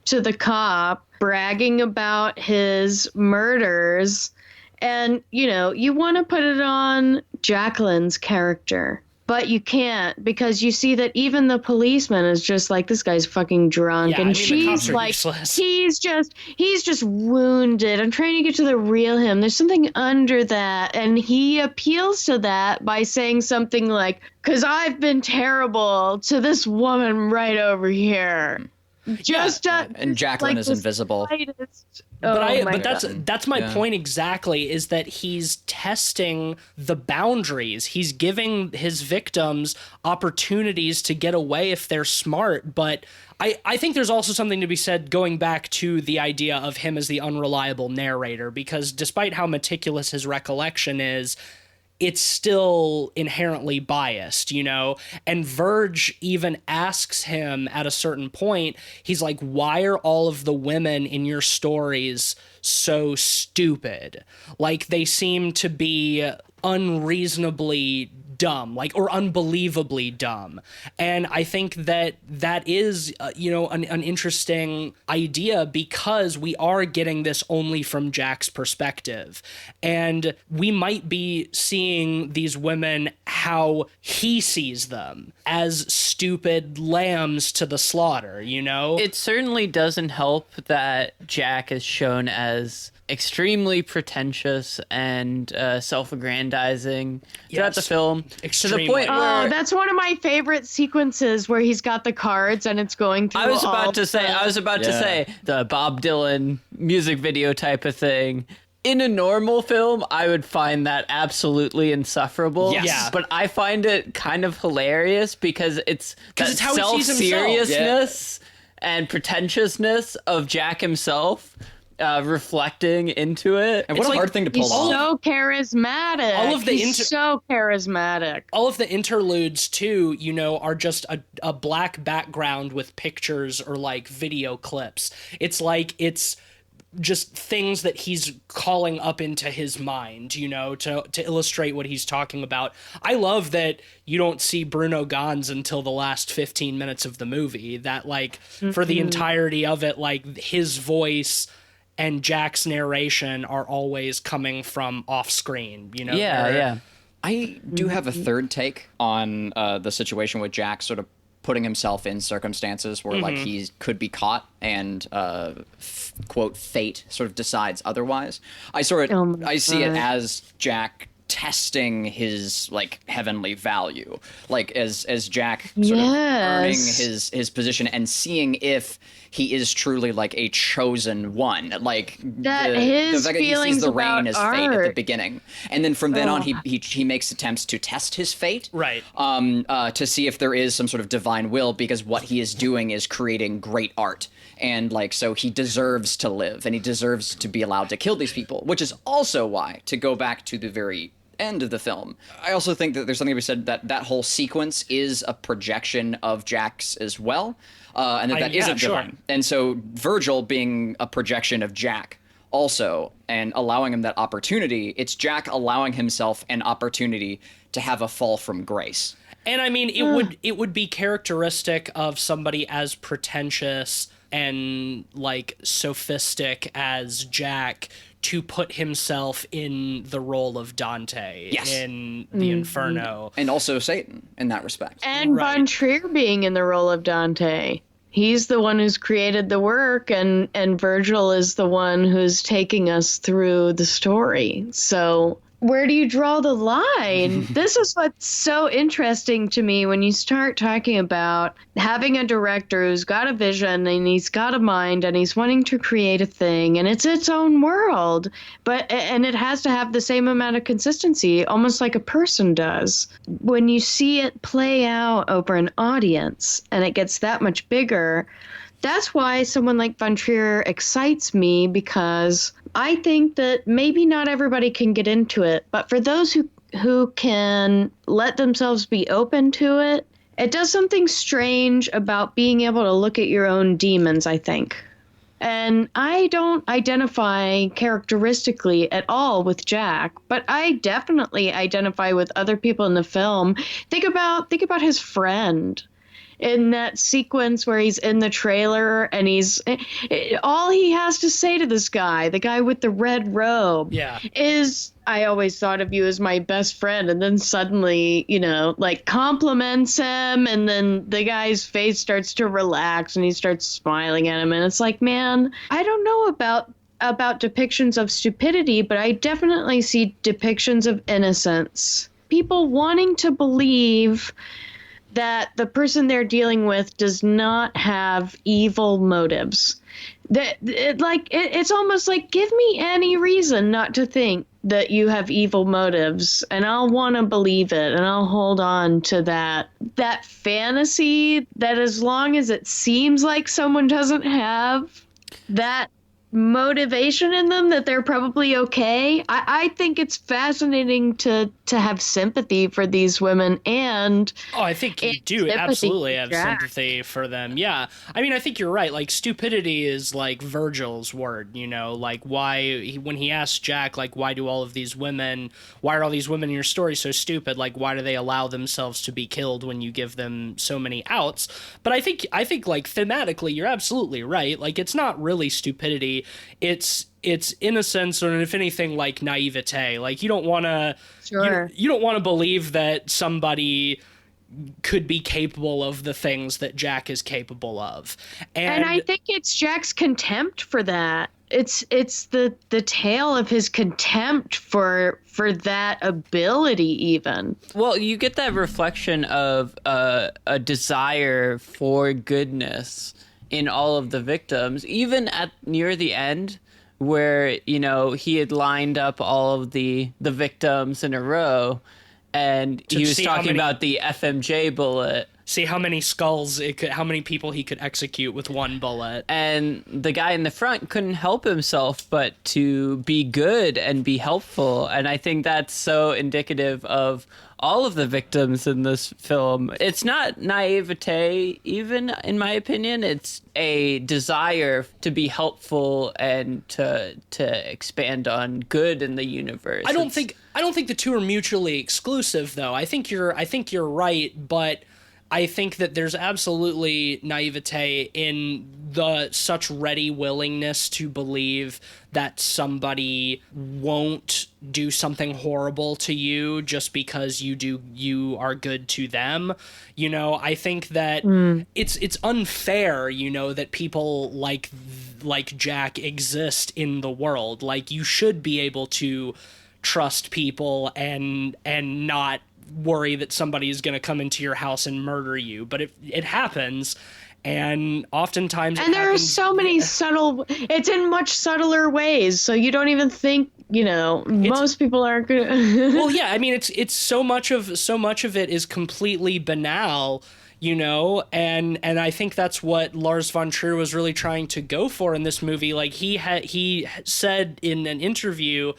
[SPEAKER 4] to the cop, bragging about his murders. And, you know, you want to put it on Jacqueline's character, but you can't, because you see that even the policeman is just like, this guy's fucking drunk.
[SPEAKER 1] Yeah,
[SPEAKER 4] and
[SPEAKER 1] I mean, the cops
[SPEAKER 4] she's
[SPEAKER 1] are
[SPEAKER 4] like,
[SPEAKER 1] useless.
[SPEAKER 4] he's just wounded. I'm trying to get to the real him. There's something under that. And he appeals to that by saying something like, 'cause I've been terrible to this woman right over here. Just
[SPEAKER 2] and Jacqueline
[SPEAKER 4] like
[SPEAKER 2] is
[SPEAKER 4] the
[SPEAKER 2] invisible.
[SPEAKER 4] slightest-
[SPEAKER 1] But
[SPEAKER 4] God.
[SPEAKER 1] that's my
[SPEAKER 2] Yeah.
[SPEAKER 1] point exactly, is that he's testing the boundaries. He's giving his victims opportunities to get away if they're smart. But I think there's also something to be said going back to the idea of him as the unreliable narrator, because despite how meticulous his recollection is, it's still inherently biased, you know? And Verge even asks him at a certain point, he's like, why are all of the women in your stories so stupid? Like, they seem to be unreasonably dumb, like, or unbelievably dumb. And I think that that is, an interesting idea, because we are getting this only from Jack's perspective. And we might be seeing these women how he sees them, as stupid lambs to the slaughter, you know?
[SPEAKER 3] It certainly doesn't help that Jack is shown as extremely pretentious and self-aggrandizing throughout the
[SPEAKER 1] Yes.
[SPEAKER 3] film,
[SPEAKER 1] Extremely.
[SPEAKER 3] to the point where
[SPEAKER 4] Oh, that's one of my favorite sequences where he's got the cards and it's going through.
[SPEAKER 3] I was
[SPEAKER 4] all
[SPEAKER 3] about to say the Bob Dylan music video type of thing. In a normal film, I would find that absolutely insufferable.
[SPEAKER 1] Yes. Yeah.
[SPEAKER 3] But I find it kind of hilarious because it's that
[SPEAKER 1] it's how he sees himself.
[SPEAKER 3] self-seriousness and pretentiousness of Jack himself reflecting into it.
[SPEAKER 2] And what
[SPEAKER 1] It's
[SPEAKER 2] a
[SPEAKER 1] like-
[SPEAKER 2] hard thing to pull
[SPEAKER 4] He's
[SPEAKER 2] off.
[SPEAKER 4] so charismatic.
[SPEAKER 1] All of the
[SPEAKER 4] He's so charismatic.
[SPEAKER 1] all of the interludes too, are just a black background with pictures or like video clips. It's like it's just things that he's calling up into his mind, to illustrate what he's talking about. I love that you don't see Bruno Ganz until the last 15 minutes of the movie. That like for the entirety of it, like his voice and Jack's narration are always coming from off screen,
[SPEAKER 3] Yeah.
[SPEAKER 2] I do have a third take on the situation with Jack sort of putting himself in circumstances where like he could be caught and quote fate sort of decides otherwise. I see it as Jack testing his like heavenly value, like as Jack sort of earning his position and seeing if he is truly like a chosen one, like
[SPEAKER 4] That
[SPEAKER 2] the
[SPEAKER 4] his
[SPEAKER 2] fact that he
[SPEAKER 4] feelings
[SPEAKER 2] sees the rain
[SPEAKER 4] about
[SPEAKER 2] as fate at the
[SPEAKER 4] art.
[SPEAKER 2] beginning, and then from then on he makes attempts to test his fate,
[SPEAKER 1] Right.
[SPEAKER 2] to see if there is some sort of divine will, because what he is doing is creating great art, and like so he deserves to live and he deserves to be allowed to kill these people, which is also why, to go back to the very end of the film, I also think that there's something to be said that whole sequence is a projection of Jack's as well, and that isn't
[SPEAKER 1] sure.
[SPEAKER 2] divine. And so Virgil being a projection of Jack also, and allowing him that opportunity, it's Jack allowing himself an opportunity to have a fall from grace.
[SPEAKER 1] And I mean, it would be characteristic of somebody as pretentious and like sophistic as Jack to put himself in the role of Dante in the Inferno.
[SPEAKER 2] And also Satan in that respect.
[SPEAKER 4] And
[SPEAKER 1] Right.
[SPEAKER 4] Von Trier being in the role of Dante. He's the one who's created the work, and Virgil is the one who's taking us through the story. So where do you draw the line? This is what's so interesting to me when you start talking about having a director who's got a vision and he's got a mind and he's wanting to create a thing and it's its own world, and it has to have the same amount of consistency, almost like a person does. When you see it play out over an audience and it gets that much bigger, that's why someone like Von Trier excites me, because I think that maybe not everybody can get into it, but for those who can let themselves be open to it, it does something strange about being able to look at your own demons, I think. And I don't identify characteristically at all with Jack, but I definitely identify with other people in the film. Think about his friend. In that sequence where he's in the trailer and all he has to say to this guy, the guy with the red robe, is, I always thought of you as my best friend. And then suddenly, like compliments him. And then the guy's face starts to relax and he starts smiling at him. And it's like, man, I don't know about depictions of stupidity, but I definitely see depictions of innocence. People wanting to believe that the person they're dealing with does not have evil motives. It's almost like, give me any reason not to think that you have evil motives, and I'll want to believe it, and I'll hold on to that fantasy that as long as it seems like someone doesn't have that motivation in them, that they're probably okay. I think it's fascinating to have sympathy for these women, and
[SPEAKER 1] I think you do absolutely have sympathy for them. Yeah. I mean, I think you're right. Like, stupidity is like Virgil's word, like when he asks Jack, like, why are all these women in your story so stupid? Like, why do they allow themselves to be killed when you give them so many outs? But I think like thematically, you're absolutely right. Like, it's not really stupidity. It's innocence, or if anything, like naivete. Like, you don't want to you don't want to believe that somebody could be capable of the things that Jack is capable of. And
[SPEAKER 4] I think it's Jack's contempt for that. It's the tale of his contempt for that ability even.
[SPEAKER 3] Well, you get that reflection of a desire for goodness in all of the victims, even at near the end, where he had lined up all of the victims in a row, and he was talking about the FMJ bullet.
[SPEAKER 1] See how many how many people he could execute with one bullet.
[SPEAKER 3] And the guy in the front couldn't help himself but to be good and be helpful. And I think that's so indicative of all of the victims in this film. It's not naivete, even, in my opinion. It's a desire to be helpful and to expand on good in the universe.
[SPEAKER 1] I don't think the two are mutually exclusive, though. I think you're right, but I think that there's absolutely naivete in the such ready willingness to believe that somebody won't do something horrible to you just because you are good to them. I think that it's unfair, that people like Jack exist in the world. Like, you should be able to trust people and not worry that somebody is going to come into your house and murder you. But it happens, and oftentimes
[SPEAKER 4] there are so many it's in much subtler ways, so you don't even think most people aren't gonna
[SPEAKER 1] well, yeah, I mean, it's so much of it is completely banal, and I think that's what Lars von Trier was really trying to go for in this movie. Like, he said in an interview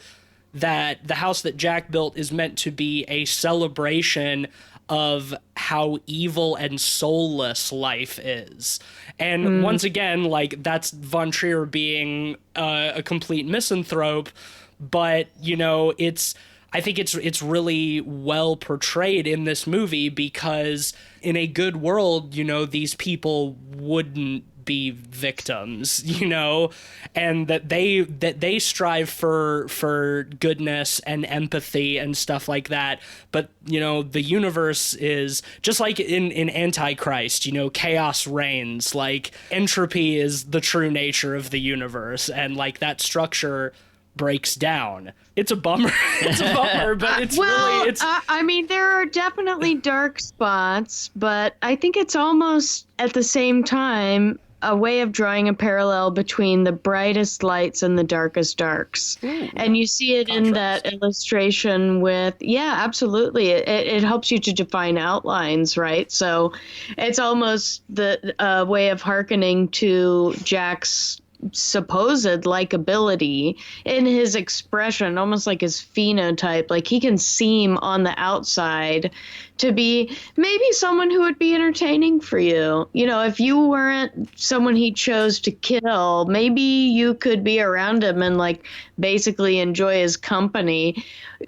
[SPEAKER 1] that the house that Jack built is meant to be a celebration of how evil and soulless life is. And once again, like, that's von Trier being a complete misanthrope, but I think it's really well portrayed in this movie, because in a good world, these people wouldn't be victims, and that they strive for goodness and empathy and stuff like that. But the universe is just like in Antichrist, chaos reigns. Like, entropy is the true nature of the universe, and like that structure breaks down. It's a bummer. But it's really
[SPEAKER 4] I mean, there are definitely dark spots, but I think it's almost at the same time a way of drawing a parallel between the brightest lights and the darkest darks. Ooh, and you see it in that illustration with, absolutely. It helps you to define outlines, right? So it's almost the way of hearkening to Jack's supposed likability in his expression, almost like his phenotype. Like, he can seem on the outside to be maybe someone who would be entertaining for you. If you weren't someone he chose to kill, maybe you could be around him and like basically enjoy his company.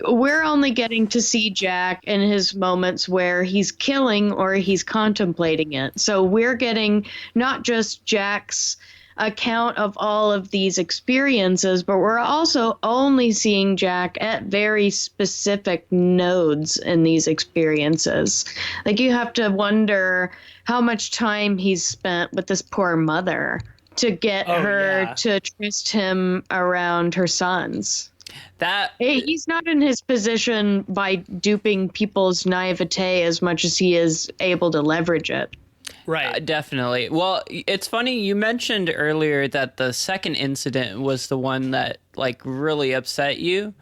[SPEAKER 4] We're only getting to see Jack in his moments where he's killing or he's contemplating it. So we're getting not just Jack's account of all of these experiences, but we're also only seeing Jack at very specific nodes in these experiences. Like, you have to wonder how much time he's spent with this poor mother to get her to trust him around her sons.
[SPEAKER 3] That
[SPEAKER 4] He's not in his position by duping people's naivete as much as he is able to leverage it.
[SPEAKER 1] Right.
[SPEAKER 3] definitely. Well, it's funny you mentioned earlier that the second incident was the one that like really upset you.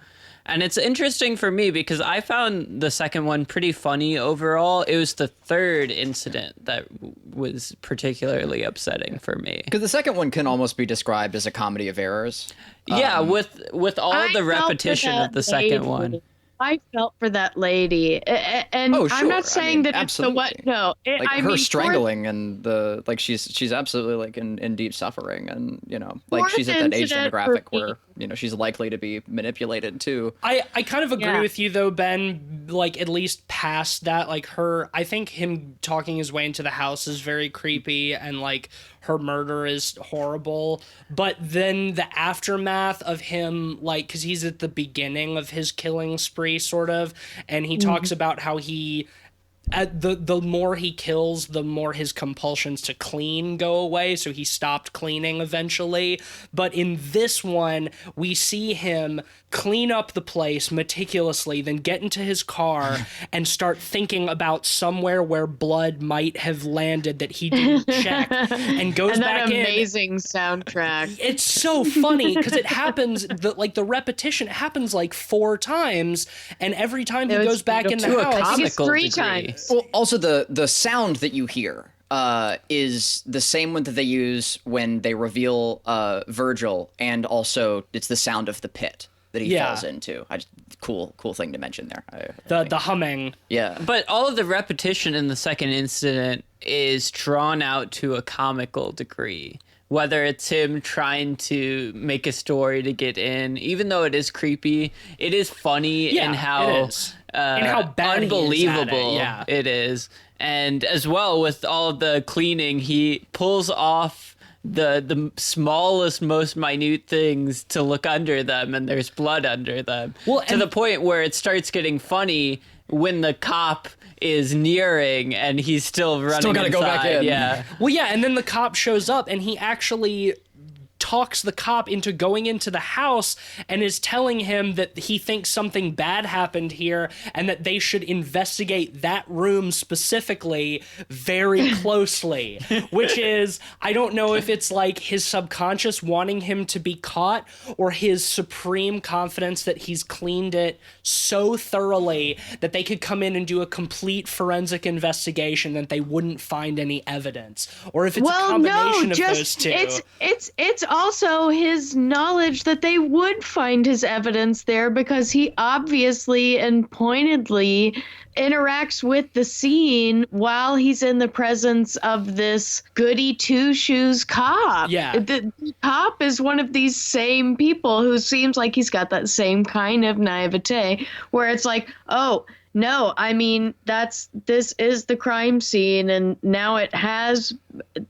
[SPEAKER 3] And it's interesting for me because I found the second one pretty funny overall. It was the third incident that was particularly upsetting for me.
[SPEAKER 2] Because the second one can almost be described as a comedy of errors.
[SPEAKER 3] Yeah, with all
[SPEAKER 4] I
[SPEAKER 3] the
[SPEAKER 4] felt for
[SPEAKER 3] repetition
[SPEAKER 4] that
[SPEAKER 3] of the second
[SPEAKER 4] lady.
[SPEAKER 3] one.
[SPEAKER 4] I felt for that lady, and
[SPEAKER 2] Oh, sure.
[SPEAKER 4] I'm not saying that
[SPEAKER 2] absolutely.
[SPEAKER 4] it's the what. No,
[SPEAKER 2] Like
[SPEAKER 4] I
[SPEAKER 2] her
[SPEAKER 4] mean,
[SPEAKER 2] strangling and the like, she's absolutely like in deep suffering, and like
[SPEAKER 4] Fourth
[SPEAKER 2] she's at that age
[SPEAKER 4] incident for
[SPEAKER 2] demographic
[SPEAKER 4] me.
[SPEAKER 2] where she's likely to be manipulated too.
[SPEAKER 1] I kind of agree
[SPEAKER 4] Yeah.
[SPEAKER 1] with you though, Ben, like at least past that, like I think him talking his way into the house is very creepy, and like her murder is horrible. But then the aftermath of him, like, cause he's at the beginning of his killing spree sort of, and he talks about how he, the more he kills, the more his compulsions to clean go away. So he stopped cleaning eventually. But in this one, we see him clean up the place meticulously, then get into his car and start thinking about somewhere where blood might have landed that he didn't check, and goes
[SPEAKER 4] and
[SPEAKER 1] back
[SPEAKER 4] that
[SPEAKER 1] in.
[SPEAKER 4] amazing soundtrack.
[SPEAKER 1] It's so funny because it happens, the repetition happens like 4 times, and every time he
[SPEAKER 4] It was
[SPEAKER 1] goes back in the
[SPEAKER 3] To a
[SPEAKER 1] house.
[SPEAKER 4] I think it's
[SPEAKER 3] comical
[SPEAKER 4] 3
[SPEAKER 3] degree.
[SPEAKER 4] times.
[SPEAKER 2] Well, also the sound that you hear is the same one that they use when they reveal Virgil, and also it's the sound of the pit that he
[SPEAKER 1] Yeah.
[SPEAKER 2] falls into. Cool thing to mention there. I think.
[SPEAKER 1] The humming.
[SPEAKER 2] Yeah.
[SPEAKER 3] But all of the repetition in the second incident is drawn out to a comical degree. Whether it's him trying to make a story to get in, even though it is creepy, it is funny
[SPEAKER 1] Yeah,
[SPEAKER 3] in how
[SPEAKER 1] it is. And how bad he is at it,
[SPEAKER 3] unbelievable
[SPEAKER 1] yeah.
[SPEAKER 3] it is. And as well with all of the cleaning, he pulls off the smallest, most minute things to look under them, and there's blood under them.
[SPEAKER 1] Well,
[SPEAKER 3] to
[SPEAKER 1] and-
[SPEAKER 3] the point where it starts getting funny when the cop is nearing and he's still running
[SPEAKER 2] gotta go back
[SPEAKER 3] inside.
[SPEAKER 2] in.
[SPEAKER 3] Yeah.
[SPEAKER 1] Well, yeah, and then the cop shows up, and he actually talks the cop into going into the house and is telling him that he thinks something bad happened here and that they should investigate that room specifically very closely, which is, I don't know if it's like his subconscious wanting him to be caught or his supreme confidence that he's cleaned it so thoroughly that they could come in and do a complete forensic investigation that they wouldn't find any evidence, or if it's a combination of those two.
[SPEAKER 4] It's also his knowledge that they would find his evidence there because he obviously and pointedly interacts with the scene while he's in the presence of this goody two-shoes cop.
[SPEAKER 1] Yeah.
[SPEAKER 4] The cop is one of these same people who seems like he's got that same kind of naivete where it's like, oh, no, I mean, this is the crime scene, and now it has,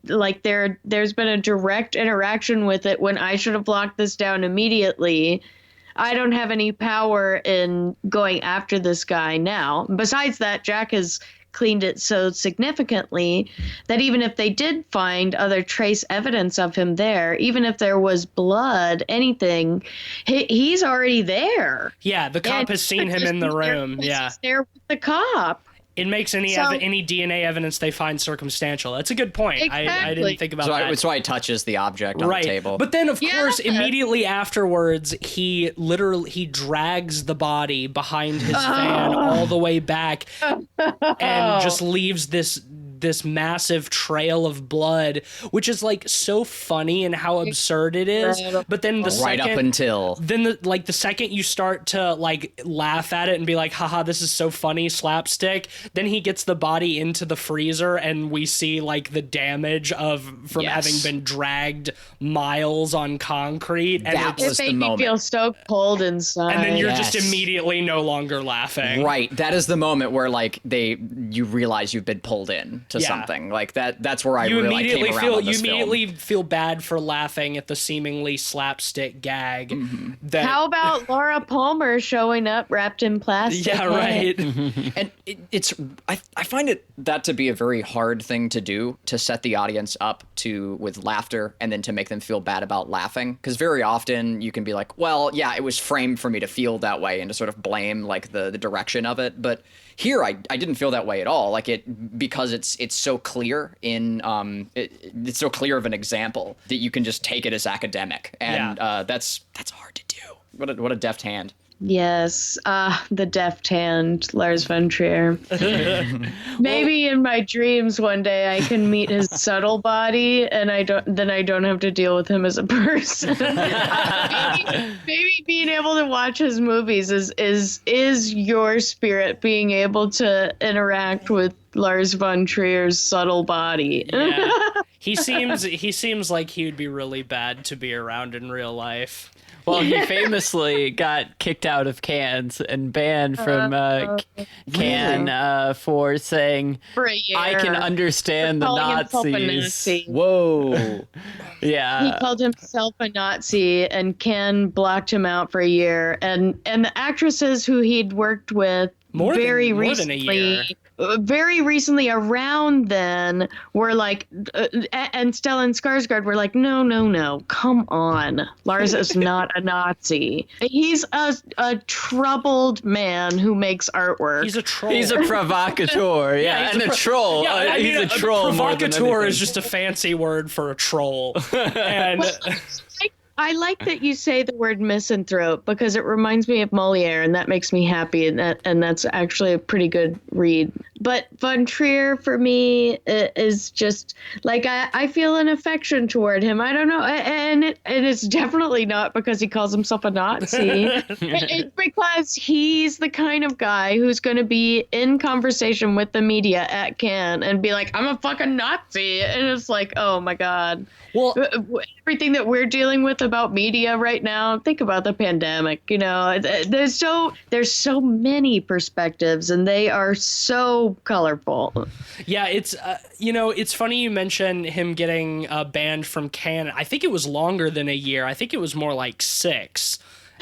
[SPEAKER 4] like, there's been a direct interaction with it when I should have locked this down immediately. I don't have any power in going after this guy now. Besides that, Jack has cleaned it so significantly that even if they did find other trace evidence of him there, even if there was blood, anything, he's already there.
[SPEAKER 1] Yeah, the cop
[SPEAKER 4] And
[SPEAKER 1] has seen him in the room. Yeah.
[SPEAKER 4] He's there with the cop.
[SPEAKER 1] It makes any DNA evidence they find circumstantial. That's a good point. I
[SPEAKER 4] Exactly.
[SPEAKER 1] didn't think about that.
[SPEAKER 2] It's why he touches the object on the table.
[SPEAKER 1] But then, of course,
[SPEAKER 4] Yeah.
[SPEAKER 1] immediately afterwards, he drags the body behind his van all the way back and just leaves this massive trail of blood, which is like so funny and how absurd it is. But then the
[SPEAKER 2] right
[SPEAKER 1] second,
[SPEAKER 2] up until
[SPEAKER 1] then the second you start to like laugh at it and be like, haha, this is so funny, slapstick, then he gets the body into the freezer and we see like the damage from
[SPEAKER 2] Yes.
[SPEAKER 1] having been dragged miles on concrete, and
[SPEAKER 2] That
[SPEAKER 4] It
[SPEAKER 2] was the
[SPEAKER 4] made me
[SPEAKER 2] moment.
[SPEAKER 4] feel so cold inside.
[SPEAKER 1] and then you're
[SPEAKER 2] Yes.
[SPEAKER 1] just immediately no longer laughing.
[SPEAKER 2] Right, that is the moment where like you realize you've been pulled in to
[SPEAKER 1] Yeah.
[SPEAKER 2] something. Like that's where I
[SPEAKER 1] You
[SPEAKER 2] really came
[SPEAKER 1] immediately
[SPEAKER 2] around
[SPEAKER 1] feel
[SPEAKER 2] on this film.
[SPEAKER 1] feel bad for laughing at the seemingly slapstick gag. That
[SPEAKER 4] How about Laura Palmer showing up wrapped in plastic?
[SPEAKER 1] yeah, right.
[SPEAKER 2] And I find that to be a very hard thing to do, to set the audience up with laughter and then to make them feel bad about laughing. Because very often you can be like, well, yeah, it was framed for me to feel that way and to sort of blame like the direction of it. But here I didn't feel that way at all. Like because it's so clear it's so clear of an example that you can just take it as academic. And that's hard to do. What a deft hand.
[SPEAKER 4] Yes, the deft hand, Lars von Trier. Maybe in my dreams one day I can meet his subtle body, and I don't have to deal with him as a person. maybe being able to watch his movies is your spirit being able to interact with Lars von Trier's subtle body.
[SPEAKER 1] Yeah. He seems like he would be really bad to be around in real life.
[SPEAKER 3] Well, he famously got kicked out of Cannes and banned from Cannes for saying,
[SPEAKER 4] For a year.
[SPEAKER 3] I can understand the
[SPEAKER 4] Calling himself a
[SPEAKER 3] Nazis.
[SPEAKER 4] Nazi.
[SPEAKER 2] Whoa.
[SPEAKER 3] Yeah.
[SPEAKER 4] He called himself a Nazi, and Ken blocked him out for a year. And the actresses who he'd worked with
[SPEAKER 1] More than a year.
[SPEAKER 4] very recently around then were like, and Stellan Skarsgård were like, no, come on. Lars is not a Nazi. He's a troubled man who makes artwork.
[SPEAKER 1] He's a troll.
[SPEAKER 3] He's a provocateur, yeah,
[SPEAKER 1] he's
[SPEAKER 3] and a troll.
[SPEAKER 1] Yeah, I mean,
[SPEAKER 3] he's a troll more than
[SPEAKER 1] provocateur
[SPEAKER 3] anything.
[SPEAKER 1] is just a fancy word for a troll. And
[SPEAKER 4] I like that you say the word misanthrope because it reminds me of Moliere, and that makes me happy, and that's actually a pretty good read. But Von Trier, for me, is just like I feel an affection toward him. I don't know, and it's definitely not because he calls himself a Nazi. It's because he's the kind of guy who's going to be in conversation with the media at Cannes and be like, "I'm a fucking Nazi," and it's like, oh my god.
[SPEAKER 1] well,
[SPEAKER 4] Everything that we're dealing with about media right now, think about the pandemic. You know, there's so many perspectives, and they are so colorful.
[SPEAKER 1] yeah, it's it's funny you mention him getting banned from Cannes. I think it was longer than a year. I think it was more like 6.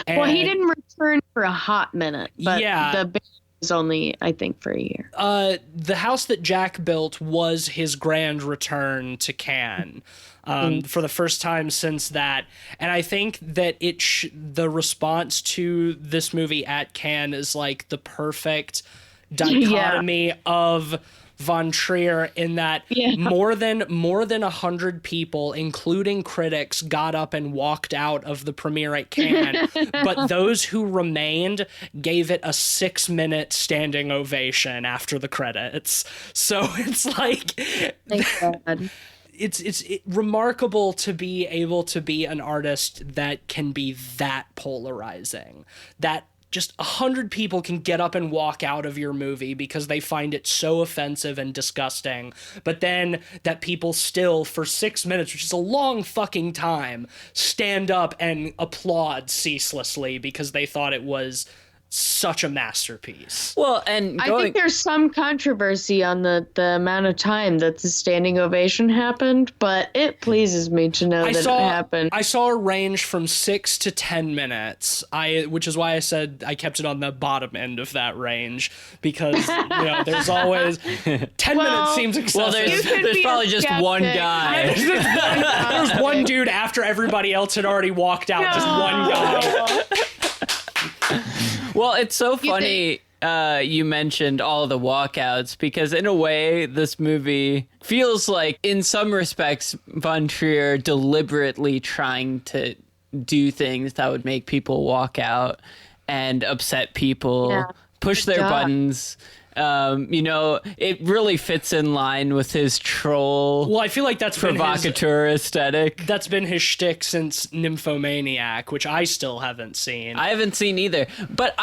[SPEAKER 4] Well, he
[SPEAKER 1] And,
[SPEAKER 4] didn't return for a hot minute, but
[SPEAKER 1] Yeah.
[SPEAKER 4] the ban was only, I think, for a year.
[SPEAKER 1] The house that Jack built was his grand return to Cannes. For the first time since that. And I think that the response to this movie at Cannes is like the perfect dichotomy of Von Trier in that more than 100 people, including critics, got up and walked out of the premiere at Cannes, but those who remained gave it a 6-minute standing ovation after the credits. So it's like
[SPEAKER 4] Thank God.
[SPEAKER 1] it's remarkable to be able to be an artist that can be that polarizing, that just 100 people can get up and walk out of your movie because they find it so offensive and disgusting, but then that people still, for 6 minutes, which is a long fucking time, stand up and applaud ceaselessly because they thought it was such a masterpiece.
[SPEAKER 3] Well, and
[SPEAKER 4] I think there's some controversy on the amount of time that the standing ovation happened, but it pleases me to know that it happened.
[SPEAKER 1] I saw a range from 6 to 10 minutes. Which is why I said I kept it on the bottom end of that range because there's always 10 minutes seems excessive.
[SPEAKER 3] well, there's probably just one guy.
[SPEAKER 1] There's one dude after everybody else had already walked out. Just one guy.
[SPEAKER 3] Well, it's so funny you mentioned all the walkouts because in a way this movie feels like in some respects Von Trier deliberately trying to do things that would make people walk out and upset people, push their buttons. It really fits in line with his troll.
[SPEAKER 1] Well, I feel like that's
[SPEAKER 3] provocateur aesthetic.
[SPEAKER 1] That's been his shtick since Nymphomaniac, which I still haven't seen.
[SPEAKER 3] I haven't seen either, but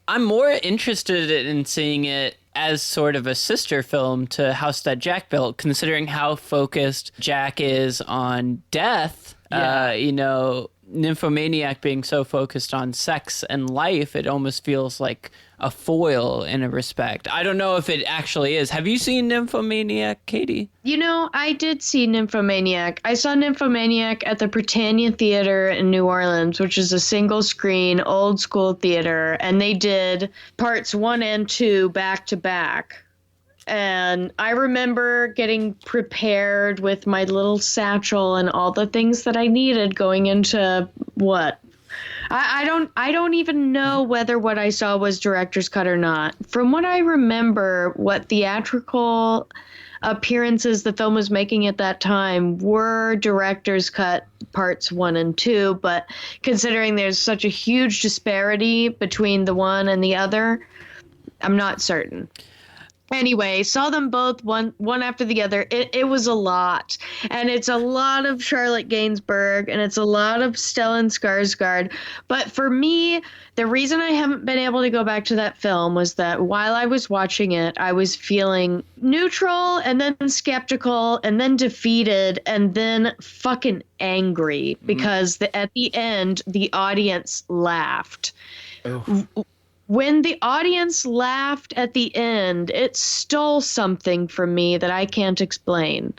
[SPEAKER 3] I'm more interested in seeing it as sort of a sister film to House That Jack Built, considering how focused Jack is on death.
[SPEAKER 1] Yeah.
[SPEAKER 3] Nymphomaniac being so focused on sex and life, it almost feels like a foil in a respect. I don't know if it actually is. Have you seen Nymphomaniac, Katie?
[SPEAKER 4] You know, I did see Nymphomaniac. I saw Nymphomaniac at the Britannia Theater in New Orleans, which is a single screen, old school theater. And they did parts 1 and 2 back to back. And I remember getting prepared with my little satchel and all the things that I needed going into what? I don't even know whether what I saw was director's cut or not. From what I remember, what theatrical appearances the film was making at that time were director's cut parts 1 and 2, but considering there's such a huge disparity between the one and the other, I'm not certain. Anyway, saw them both one after the other. It was a lot. And it's a lot of Charlotte Gainsbourg and it's a lot of Stellan Skarsgård. But for me, the reason I haven't been able to go back to that film was that while I was watching it, I was feeling neutral and then skeptical and then defeated and then fucking angry because at the end, the audience laughed. Oh. When the audience laughed at the end, it stole something from me that I can't explain.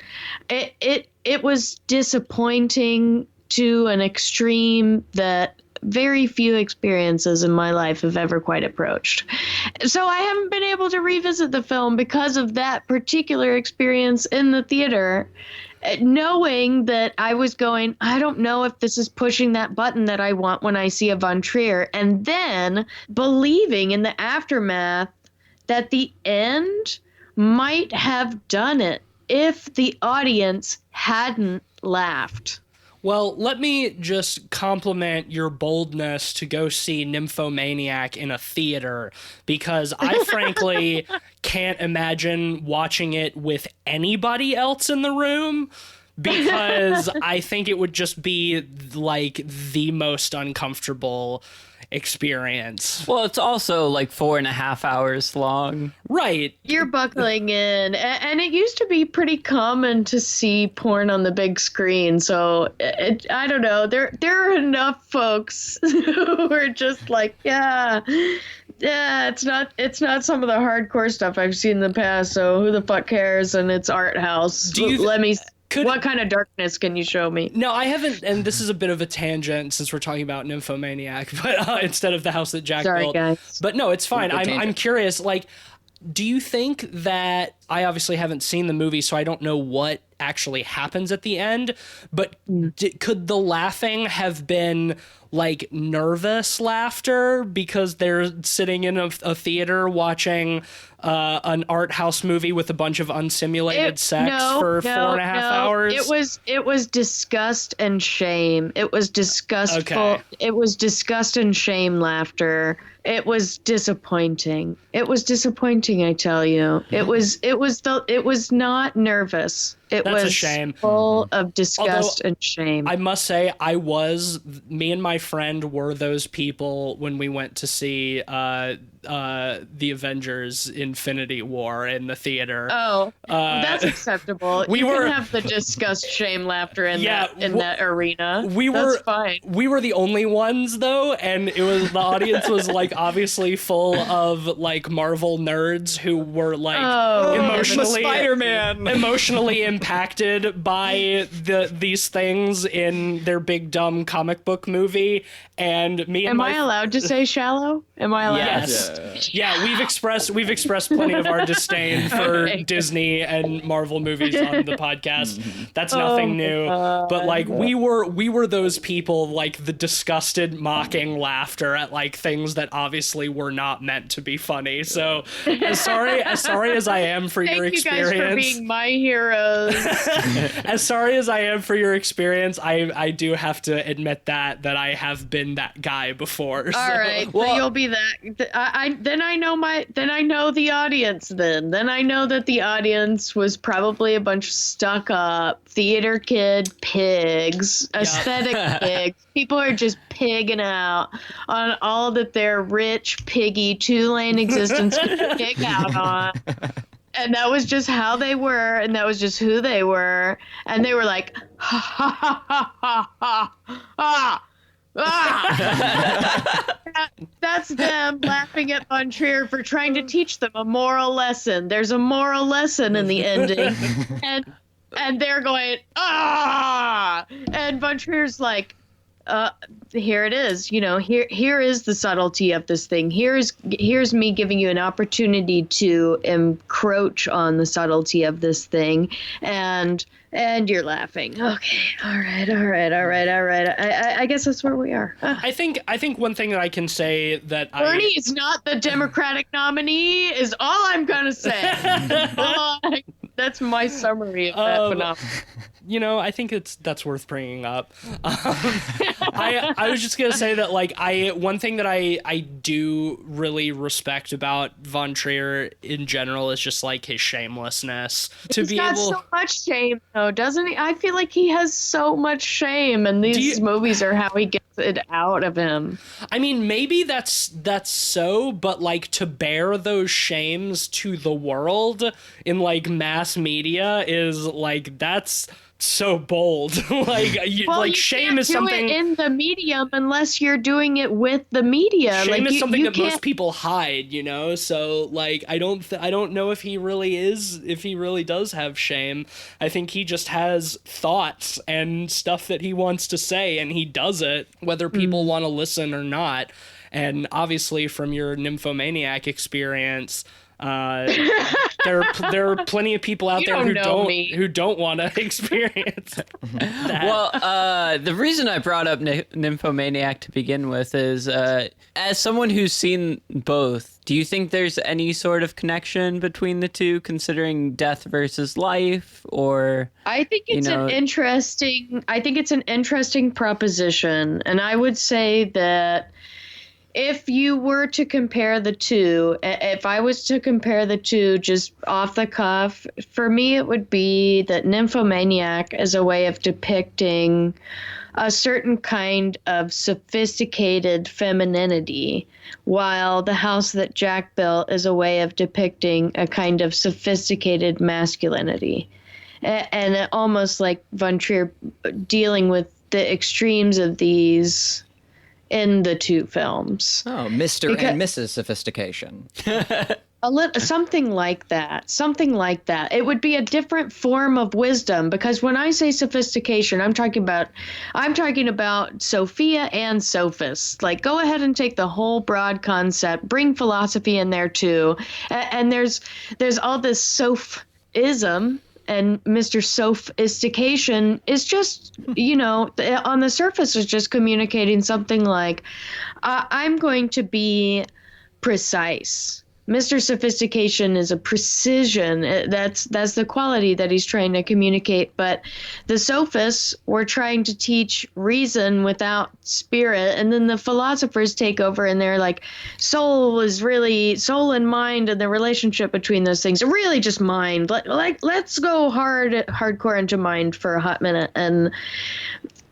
[SPEAKER 4] It was disappointing to an extreme that very few experiences in my life have ever quite approached. So I haven't been able to revisit the film because of that particular experience in the theater, knowing that I was going, I don't know if this is pushing that button that I want when I see a Von Trier, and then believing in the aftermath that the end might have done it if the audience hadn't laughed.
[SPEAKER 1] Well, let me just compliment your boldness to go see Nymphomaniac in a theater, because I frankly can't imagine watching it with anybody else in the room, because I think it would just be like the most uncomfortable experience.
[SPEAKER 3] Well, it's also like 4.5 hours long.
[SPEAKER 1] Right.
[SPEAKER 4] You're buckling in. And it used to be pretty common to see porn on the big screen. So I don't know. There are enough folks who are just like, yeah, it's not some of the hardcore stuff I've seen in the past. So who the fuck cares? And it's art house. What kind of darkness can you show me?
[SPEAKER 1] No, I haven't, and this is a bit of a tangent since we're talking about Nymphomaniac, but instead of the house that Jack built.
[SPEAKER 4] Guys.
[SPEAKER 1] But no, it's fine. I'm curious, like, do you think that, I obviously haven't seen the movie, so I don't know what actually happens at the end, but could the laughing have been like nervous laughter because they're sitting in a theater watching an art house movie with a bunch of unsimulated sex for 4.5 hours?
[SPEAKER 4] It was disgust and shame. It was disgustful.
[SPEAKER 1] Okay.
[SPEAKER 4] It was disgust and shame laughter. It was disappointing. It was disappointing, I tell you. It was not nervous. That's was
[SPEAKER 1] a shame.
[SPEAKER 4] Full of disgust and shame.
[SPEAKER 1] I must say, me and my friend were those people when we went to see the Avengers Infinity War in the theater.
[SPEAKER 4] Oh, that's acceptable. You can have the disgust, shame, laughter in that arena. That's fine.
[SPEAKER 1] We were the only ones though, and the audience was like obviously full of like Marvel nerds who were like emotionally impacted by these things in their big dumb comic book movie. And me and
[SPEAKER 4] Am I allowed to say shallow? Am I allowed?
[SPEAKER 1] Yes. Yeah, we've expressed plenty of our disdain for Disney and Marvel movies on the podcast. That's nothing new. But like we were those people, like the disgusted mocking laughter at like things that obviously were not meant to be funny. So as sorry as I am for your experience.
[SPEAKER 4] Thank you guys for being my heroes.
[SPEAKER 1] As sorry as I am for your experience, I do have to admit that I have been that guy before.
[SPEAKER 4] All right, so you'll be that. Then I know the audience. Then I know that the audience was probably a bunch of stuck up theater kid pigs, aesthetic pigs. People are just pigging out on all that their rich piggy 2-lane existence could pig out on. And that was just how they were, and that was just who they were. And they were like, ha, ha, ha, ha, ha, ha. Ah! That's them laughing at Von Trier for trying to teach them a moral lesson. There's a moral lesson in the ending. And they're going, ah! And Von Trier's like, here it is. Here is the subtlety of this thing. Here's me giving you an opportunity to encroach on the subtlety of this thing, and you're laughing. Okay, all right. I guess that's where we are.
[SPEAKER 1] I think one thing that I can say that
[SPEAKER 4] Bernie is not the Democratic nominee is all I'm gonna say. That's my summary of that phenomenon.
[SPEAKER 1] I think that's worth bringing up. I was just gonna say that one thing that I do really respect about Von Trier in general is just his shamelessness.
[SPEAKER 4] He's got so much shame though, doesn't he? I feel like he has so much shame, and these movies are how he gets it out of him.
[SPEAKER 1] I mean, maybe that's so, but to bear those shames to the world in mass media is that's so bold. Shame is something
[SPEAKER 4] in the medium unless you're doing it with the media.
[SPEAKER 1] Shame is something that most people hide, so I don't know if he really does have shame. I think he just has thoughts and stuff that he wants to say, and he does it whether people want to listen or not. And obviously from your nymphomaniac experience, there are plenty of people out there who don't want to experience that.
[SPEAKER 3] Well, the reason I brought up Nymphomaniac to begin with is, as someone who's seen both, do you think there's any sort of connection between the two, considering death versus life, or?
[SPEAKER 4] I think it's an interesting proposition, and I would say that if you were to compare the two, if I was to compare the two just off the cuff, for me it would be that Nymphomaniac is a way of depicting a certain kind of sophisticated femininity, while The House That Jack Built is a way of depicting a kind of sophisticated masculinity. And almost like Von Trier dealing with the extremes of these in the two films.
[SPEAKER 2] Oh, Mr. and Mrs. Sophistication.
[SPEAKER 4] Something like that. It would be a different form of wisdom, because when I say sophistication, I'm talking about Sophia and sophists. Go ahead and take the whole broad concept, bring philosophy in there too. And there's all this sophism. And Mr. Sophistication is just, on the surface is just communicating something like, I'm going to be precise. Mr. Sophistication is a precision. That's the quality that he's trying to communicate. But the sophists were trying to teach reason without spirit. And then the philosophers take over, and they're like, soul and mind, and the relationship between those things are really just mind. Let's go hardcore into mind for a hot minute.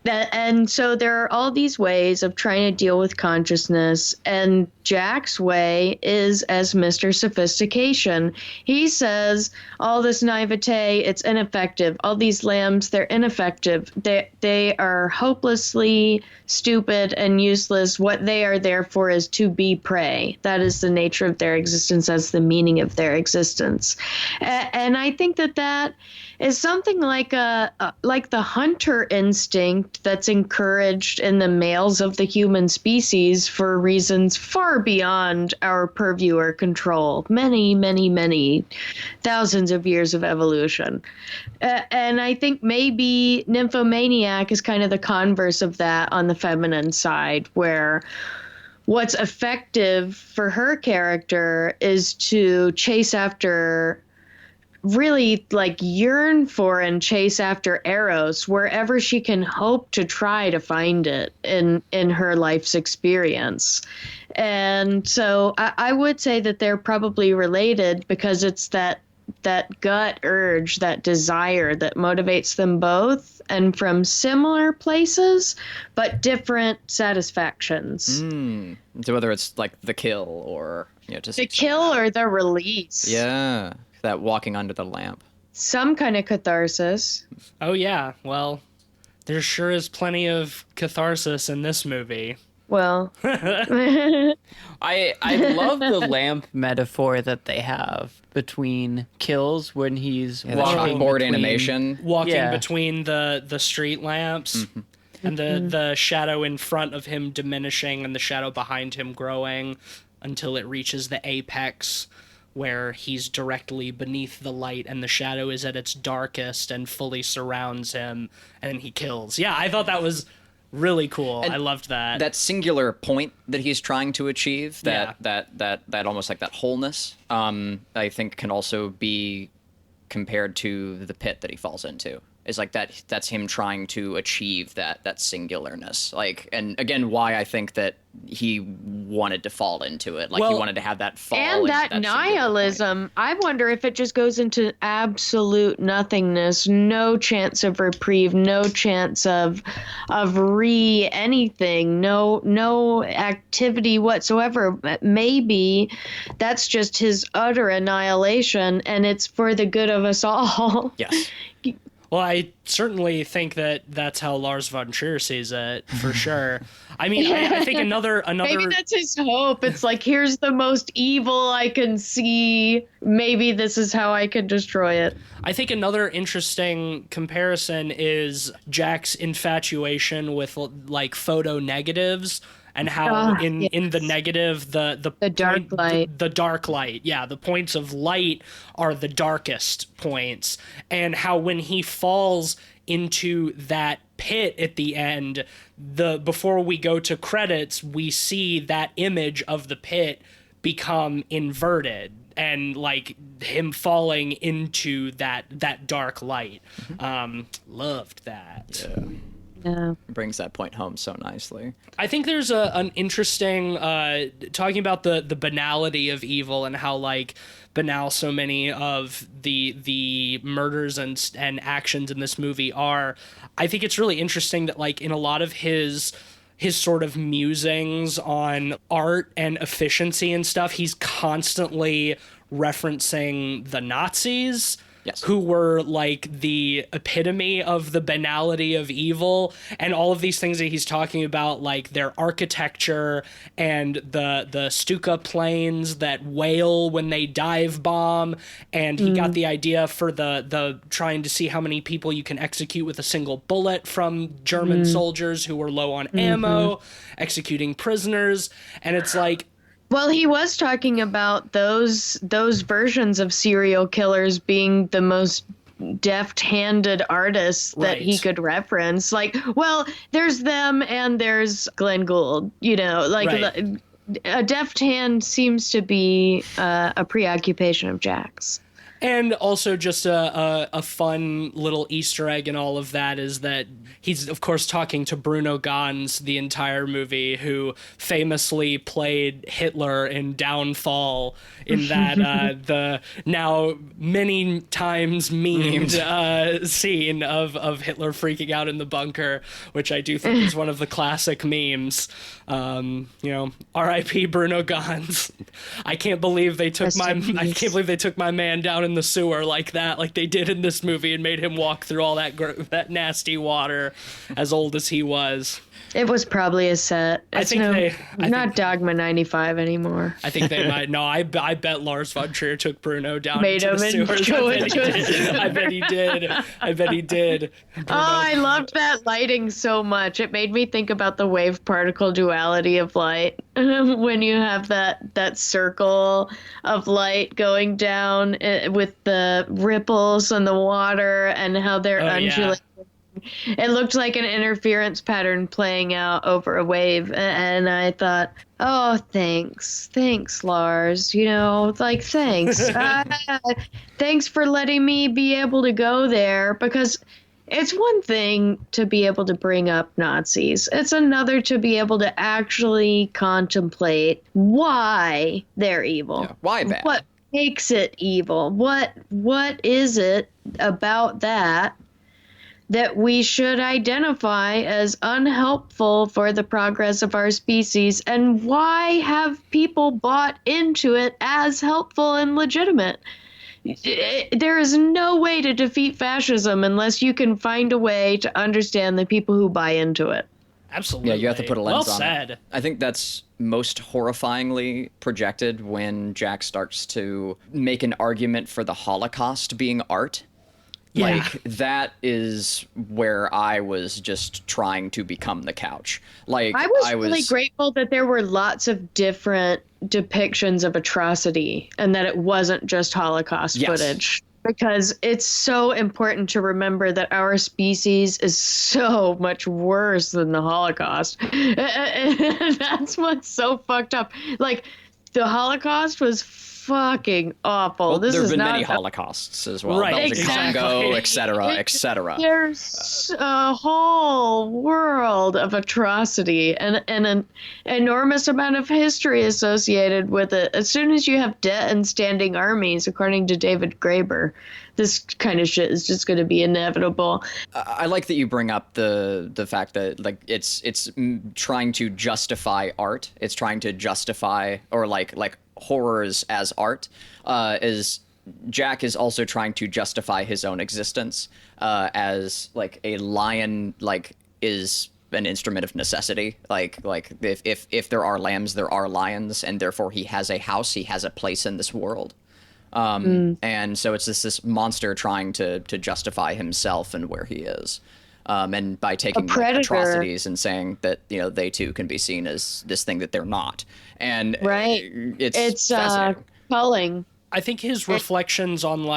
[SPEAKER 4] And so there are all these ways of trying to deal with consciousness, and Jack's way is as Mr. Sophistication. He says all this naivete, it's ineffective. All these lambs, they're ineffective. They are hopelessly stupid and useless. What they are there for is to be prey. That is the nature of their existence. That's the meaning of their existence. And I think that is something like the hunter instinct that's encouraged in the males of the human species for reasons far beyond our purview or control. Many, many, many thousands of years of evolution. And I think maybe Nymphomaniac is kind of the converse of that on the feminine side, where what's effective for her character is to chase after, really yearn for and chase after Eros wherever she can hope to try to find it in her life's experience. And so I would say that they're probably related, because it's that gut urge, that desire that motivates them both, and from similar places but different satisfactions.
[SPEAKER 2] So whether it's the kill or just
[SPEAKER 4] the kill or the release.
[SPEAKER 2] Yeah. That walking under the lamp.
[SPEAKER 4] Some kind of catharsis.
[SPEAKER 1] Oh yeah, well, There sure is plenty of catharsis in this movie.
[SPEAKER 5] Well,
[SPEAKER 3] I love the lamp metaphor that they have between kills when he's
[SPEAKER 2] The
[SPEAKER 3] walking
[SPEAKER 2] chalkboard
[SPEAKER 3] between-
[SPEAKER 2] animation.
[SPEAKER 1] Walking
[SPEAKER 3] Yeah.
[SPEAKER 1] between the street lamps and the shadow in front of him diminishing and the shadow behind him growing until it reaches the apex where he's directly beneath the light and the shadow is at its darkest and fully surrounds him and he kills. Yeah, I thought that was really cool. I loved that.
[SPEAKER 2] That singular point that he's trying to achieve, that almost like that wholeness, I think can also be compared to the pit that he falls into. Is like that's him trying to achieve that singularness. Like, and again, why I think that he wanted to fall into it. Like, he wanted to have that fall.
[SPEAKER 5] and
[SPEAKER 2] into
[SPEAKER 5] that
[SPEAKER 2] singular point.
[SPEAKER 5] nihilism, I wonder if it just goes into absolute nothingness, no chance of reprieve, no chance of anything, no activity whatsoever. Maybe that's just his utter annihilation, and it's for the good of us all.
[SPEAKER 2] Yes.
[SPEAKER 1] Well, I certainly think that that's how Lars von Trier sees it, for sure. I mean, I think another
[SPEAKER 5] Maybe that's his hope. It's like, here's the most evil I can see. Maybe this is how I can destroy it.
[SPEAKER 1] I think another interesting comparison is Jack's infatuation with like photo negatives and how in the negative the
[SPEAKER 5] dark light.
[SPEAKER 1] the dark light, yeah, the points of light are the darkest points, and how when he falls into that pit at the end, before we go to credits, we see that image of the pit become inverted and like him falling into that dark light. Loved that.
[SPEAKER 5] Yeah.
[SPEAKER 2] Brings that point home so nicely.
[SPEAKER 1] I think there's an interesting talking about the banality of evil and how like banal so many of the murders and actions in this movie are. I think it's really interesting that like in a lot of his sort of musings on art and efficiency and stuff, he's constantly referencing the Nazis.
[SPEAKER 2] Yes.
[SPEAKER 1] Who were like the epitome of the banality of evil, and all of these things that he's talking about, like their architecture and the Stuka planes that wail when they dive bomb, and he got the idea for the trying to see how many people you can execute with a single bullet from German soldiers who were low on ammo, executing prisoners, and it's like,
[SPEAKER 5] Well, he was talking about those versions of serial killers being the most deft-handed artists that he
[SPEAKER 1] Right.
[SPEAKER 5] could reference. Like, well, there's them and there's Glenn Gould, like
[SPEAKER 1] Right.
[SPEAKER 5] a deft hand seems to be a preoccupation of Jack's.
[SPEAKER 1] And also just a fun little Easter egg in all of that is that he's, of course, talking to Bruno Ganz the entire movie, who famously played Hitler in Downfall in that the now many times memed scene of Hitler freaking out in the bunker, which I do think is one of the classic memes. R.I.P. Bruno Ganz. I can't believe they took my man down in the sewer like that, like they did in this movie, and made him walk through all that nasty water, as old as he was.
[SPEAKER 5] It was probably a set.
[SPEAKER 1] I
[SPEAKER 5] It's
[SPEAKER 1] think
[SPEAKER 5] not Dogma 95 anymore.
[SPEAKER 1] I think they might. No, I bet Lars von Trier took Bruno down
[SPEAKER 5] Made
[SPEAKER 1] into the
[SPEAKER 5] him
[SPEAKER 1] sewers.
[SPEAKER 5] go into it.
[SPEAKER 1] I bet he did. I bet he did.
[SPEAKER 5] Oh, I loved that lighting so much. It made me think about the wave particle duality of light. When you have that circle of light going down with the ripples and the water and how they're undulating. It looked like an interference pattern playing out over a wave. And I thought, oh, thanks, Lars. Thanks. Thanks for letting me be able to go there, because it's one thing to be able to bring up Nazis. It's another to be able to actually contemplate why they're evil.
[SPEAKER 2] Yeah. Why bad?
[SPEAKER 5] What makes it evil? What is it about that we should identify as unhelpful for the progress of our species, and why have people bought into it as helpful and legitimate? there is no way to defeat fascism unless you can find a way to understand the people who buy into it.
[SPEAKER 1] Absolutely.
[SPEAKER 2] Yeah, you have to put a lens
[SPEAKER 1] well
[SPEAKER 2] on
[SPEAKER 1] said.
[SPEAKER 2] it. I think that's most horrifyingly projected when Jack starts to make an argument for the Holocaust being art.
[SPEAKER 1] Yeah.
[SPEAKER 2] Like, that is where I was just trying to become the couch. Like,
[SPEAKER 5] I was really grateful that there were lots of different depictions of atrocity and that it wasn't just Holocaust footage. Because it's so important to remember that our species is so much worse than the Holocaust. And that's what's so fucked up. Like, the Holocaust was fucking awful.
[SPEAKER 2] Well,
[SPEAKER 5] this
[SPEAKER 2] there have
[SPEAKER 5] is
[SPEAKER 2] been
[SPEAKER 5] not
[SPEAKER 2] many Holocausts as well.
[SPEAKER 1] Right,
[SPEAKER 2] Belgian
[SPEAKER 5] exactly.
[SPEAKER 2] Congo, etc., etc.
[SPEAKER 5] There's a whole world of atrocity and an enormous amount of history associated with it. As soon as you have debt and standing armies, according to David Graeber, this kind of shit is just going to be inevitable.
[SPEAKER 2] I like that you bring up the fact that, like, it's trying to justify art. It's trying to justify, or like horrors as art. Is Jack is also trying to justify his own existence as, like, a lion, like, is an instrument of necessity. Like if there are lambs, there are lions, and therefore he has a house, he has a place in this world. And so it's this monster trying to justify himself and where he is. And by taking, like, atrocities and saying that, you know, they too can be seen as this thing that they're not. And it's fascinating.
[SPEAKER 5] Culling.
[SPEAKER 1] I think his reflections on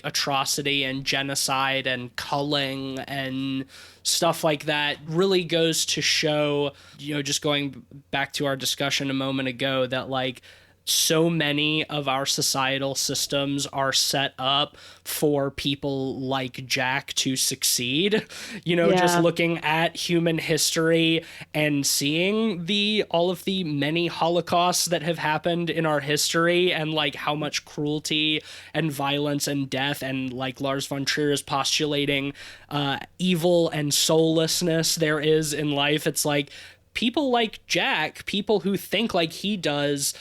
[SPEAKER 1] atrocity and genocide and culling and stuff like that really goes to show, you know, just going back to our discussion a moment ago, that, like, so many of our societal systems are set up for people like Jack to succeed. You know, just looking at human history and seeing all of the many Holocausts that have happened in our history, and, like, how much cruelty and violence and death, and, like Lars von Trier is postulating, evil and soullessness there is in life. It's like people like Jack, people who think like he does,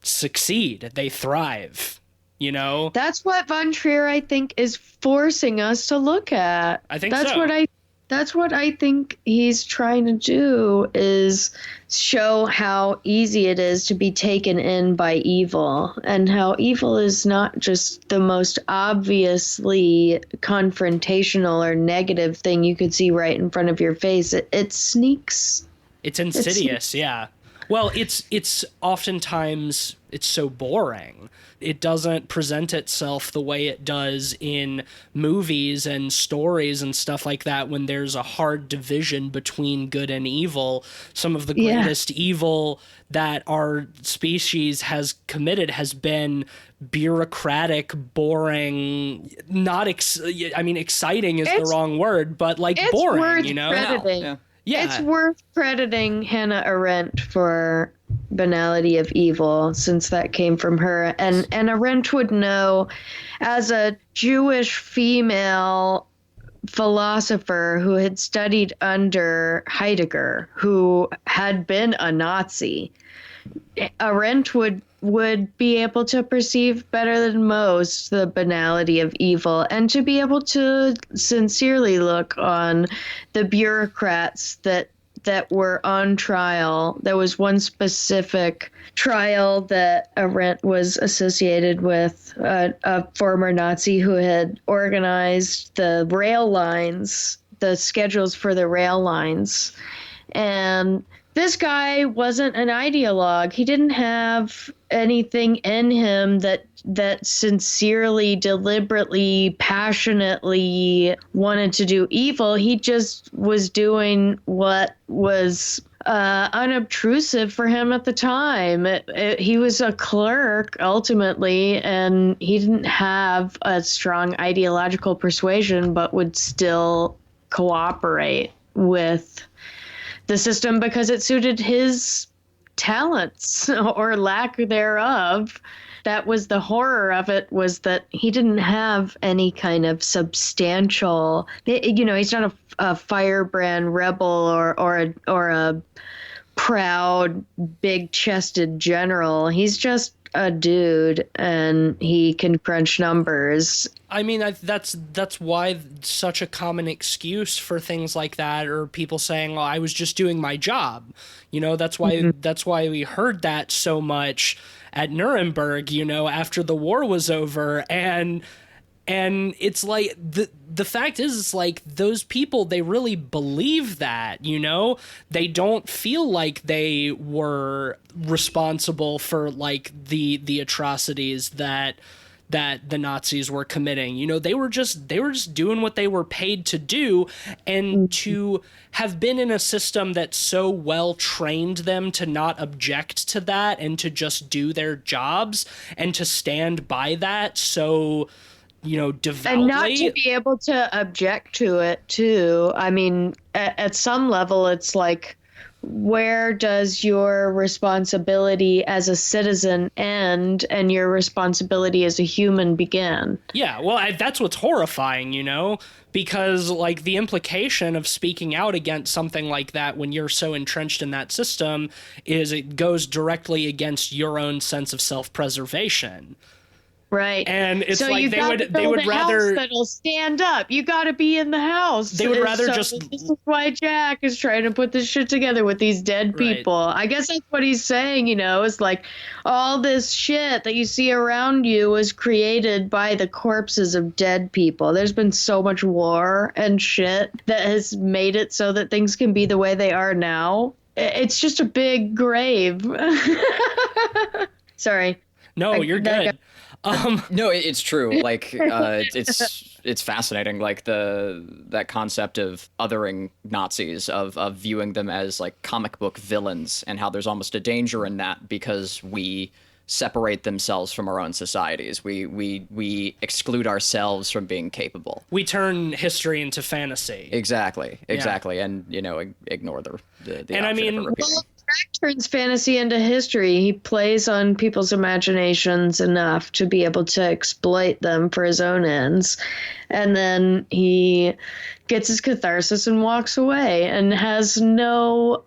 [SPEAKER 1] succeed, they thrive, you know.
[SPEAKER 5] That's what von Trier, I think, is forcing us to look at.
[SPEAKER 1] I think
[SPEAKER 5] that's
[SPEAKER 1] so.
[SPEAKER 5] That's what I think he's trying to do, is show how easy it is to be taken in by evil, and how evil is not just the most obviously confrontational or negative thing you could see right in front of your face. It sneaks.
[SPEAKER 1] It's insidious, yeah. Well, it's oftentimes, it's so boring. It doesn't present itself the way it does in movies and stories and stuff like that, when there's a hard division between good and evil. Some of the greatest evil that our species has committed has been bureaucratic, boring, not exciting is the wrong word, but, like,
[SPEAKER 5] it's
[SPEAKER 1] boring,
[SPEAKER 5] worth
[SPEAKER 1] you know?
[SPEAKER 5] crediting.
[SPEAKER 1] Yeah.
[SPEAKER 5] It's worth crediting Hannah Arendt for banality of evil, since that came from her. And Arendt would know, as a Jewish female philosopher who had studied under Heidegger, who had been a Nazi, Arendt would be able to perceive better than most the banality of evil, and to be able to sincerely look on the bureaucrats that were on trial. There was one specific trial that Arendt was associated with, a former Nazi who had organized the rail lines, the schedules for the rail lines. And this guy wasn't an ideologue. He didn't have anything in him that sincerely, deliberately, passionately wanted to do evil. He just was doing what was unobtrusive for him at the time. He was a clerk ultimately, and he didn't have a strong ideological persuasion, but would still cooperate with the system because it suited his talents or lack thereof. That was the horror of it, was that he didn't have any kind of substantial, you know, he's not a firebrand rebel or a proud, big-chested general. He's just a dude, and he can crunch numbers.
[SPEAKER 1] I mean, that's why such a common excuse for things like that, or people saying, "Oh, I was just doing my job." That's why we heard that so much at Nuremberg. After the war was over, and it's like the fact is, it's like those people, they really believe that. They don't feel like they were responsible for like the atrocities that the Nazis were committing. They were just doing what they were paid to do, and to have been in a system that so well trained them to not object to that and to just do their jobs and to stand by that so devoutly.
[SPEAKER 5] And not to be able to object to it too. I mean, at some level, it's like, where does your responsibility as a citizen end and your responsibility as a human begin?
[SPEAKER 1] Yeah, well, that's what's horrifying, because like the implication of speaking out against something like that when you're so entrenched in that system is it goes directly against your own sense of self-preservation.
[SPEAKER 5] Right.
[SPEAKER 1] And it's
[SPEAKER 5] so
[SPEAKER 1] like they would rather
[SPEAKER 5] house that'll stand up. You got to be in the house.
[SPEAKER 1] They would rather
[SPEAKER 5] This is why Jack is trying to put this shit together with these dead people.
[SPEAKER 1] Right.
[SPEAKER 5] I guess that's what he's saying, is like all this shit that you see around you was created by the corpses of dead people. There's been so much war and shit that has made it so that things can be the way they are now. It's just a big grave. Sorry.
[SPEAKER 1] No, you're good.
[SPEAKER 2] No, it's true. Like, it's fascinating. Like that concept of othering Nazis, of viewing them as like comic book villains, and how there's almost a danger in that because we separate themselves from our own societies. We exclude ourselves from being capable.
[SPEAKER 1] We turn history into fantasy.
[SPEAKER 2] Exactly. And ignore the
[SPEAKER 1] and I mean,
[SPEAKER 5] well, Jack turns fantasy into history. He plays on people's imaginations enough to be able to exploit them for his own ends. And then he gets his catharsis and walks away and has no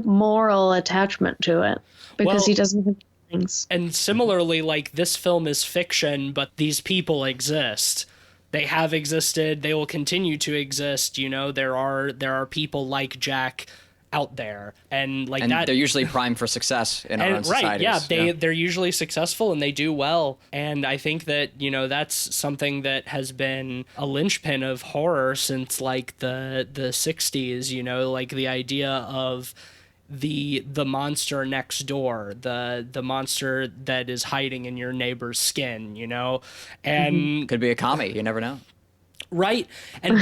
[SPEAKER 5] moral attachment to it because he doesn't have feelings.
[SPEAKER 1] And similarly, like, this film is fiction, but these people exist. They have existed. They will continue to exist. There are people like Jack out there, and that
[SPEAKER 2] they're usually primed for success in our own societies.
[SPEAKER 1] They're usually successful and they do well. And I think that that's something that has been a linchpin of horror since like the 60s. Like the idea of the monster next door, the monster that is hiding in your neighbor's skin, and
[SPEAKER 2] could be a commie. You never know.
[SPEAKER 1] Right. And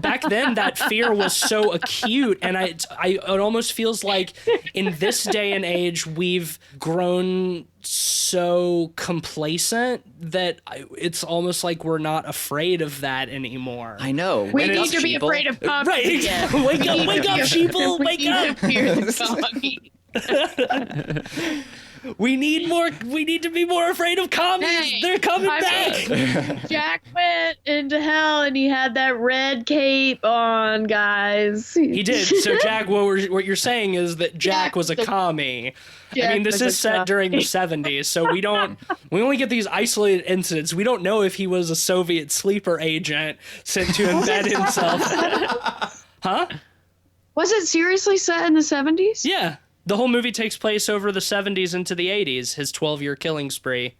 [SPEAKER 1] back then that fear was so acute, and it almost feels like in this day and age we've grown so complacent that it's almost like we're not afraid of that anymore.
[SPEAKER 2] I know.
[SPEAKER 5] We need to be afraid of commies.
[SPEAKER 1] Right.
[SPEAKER 5] Again.
[SPEAKER 1] Wake up, sheeple. Wake up. We need to be more afraid of commies.
[SPEAKER 5] Hey,
[SPEAKER 1] they're coming back.
[SPEAKER 5] Jack went into hell and he had that red cape on, guys.
[SPEAKER 1] He did. So Jack, what you're saying is that Jack was a commie. I mean, this is set during the 70s, so we only get these isolated incidents. We don't know if he was a Soviet sleeper agent sent to embed himself. Huh?
[SPEAKER 5] Was it seriously set in the 70s?
[SPEAKER 1] Yeah. The whole movie takes place over the 70s into the 80s, his 12-year killing spree.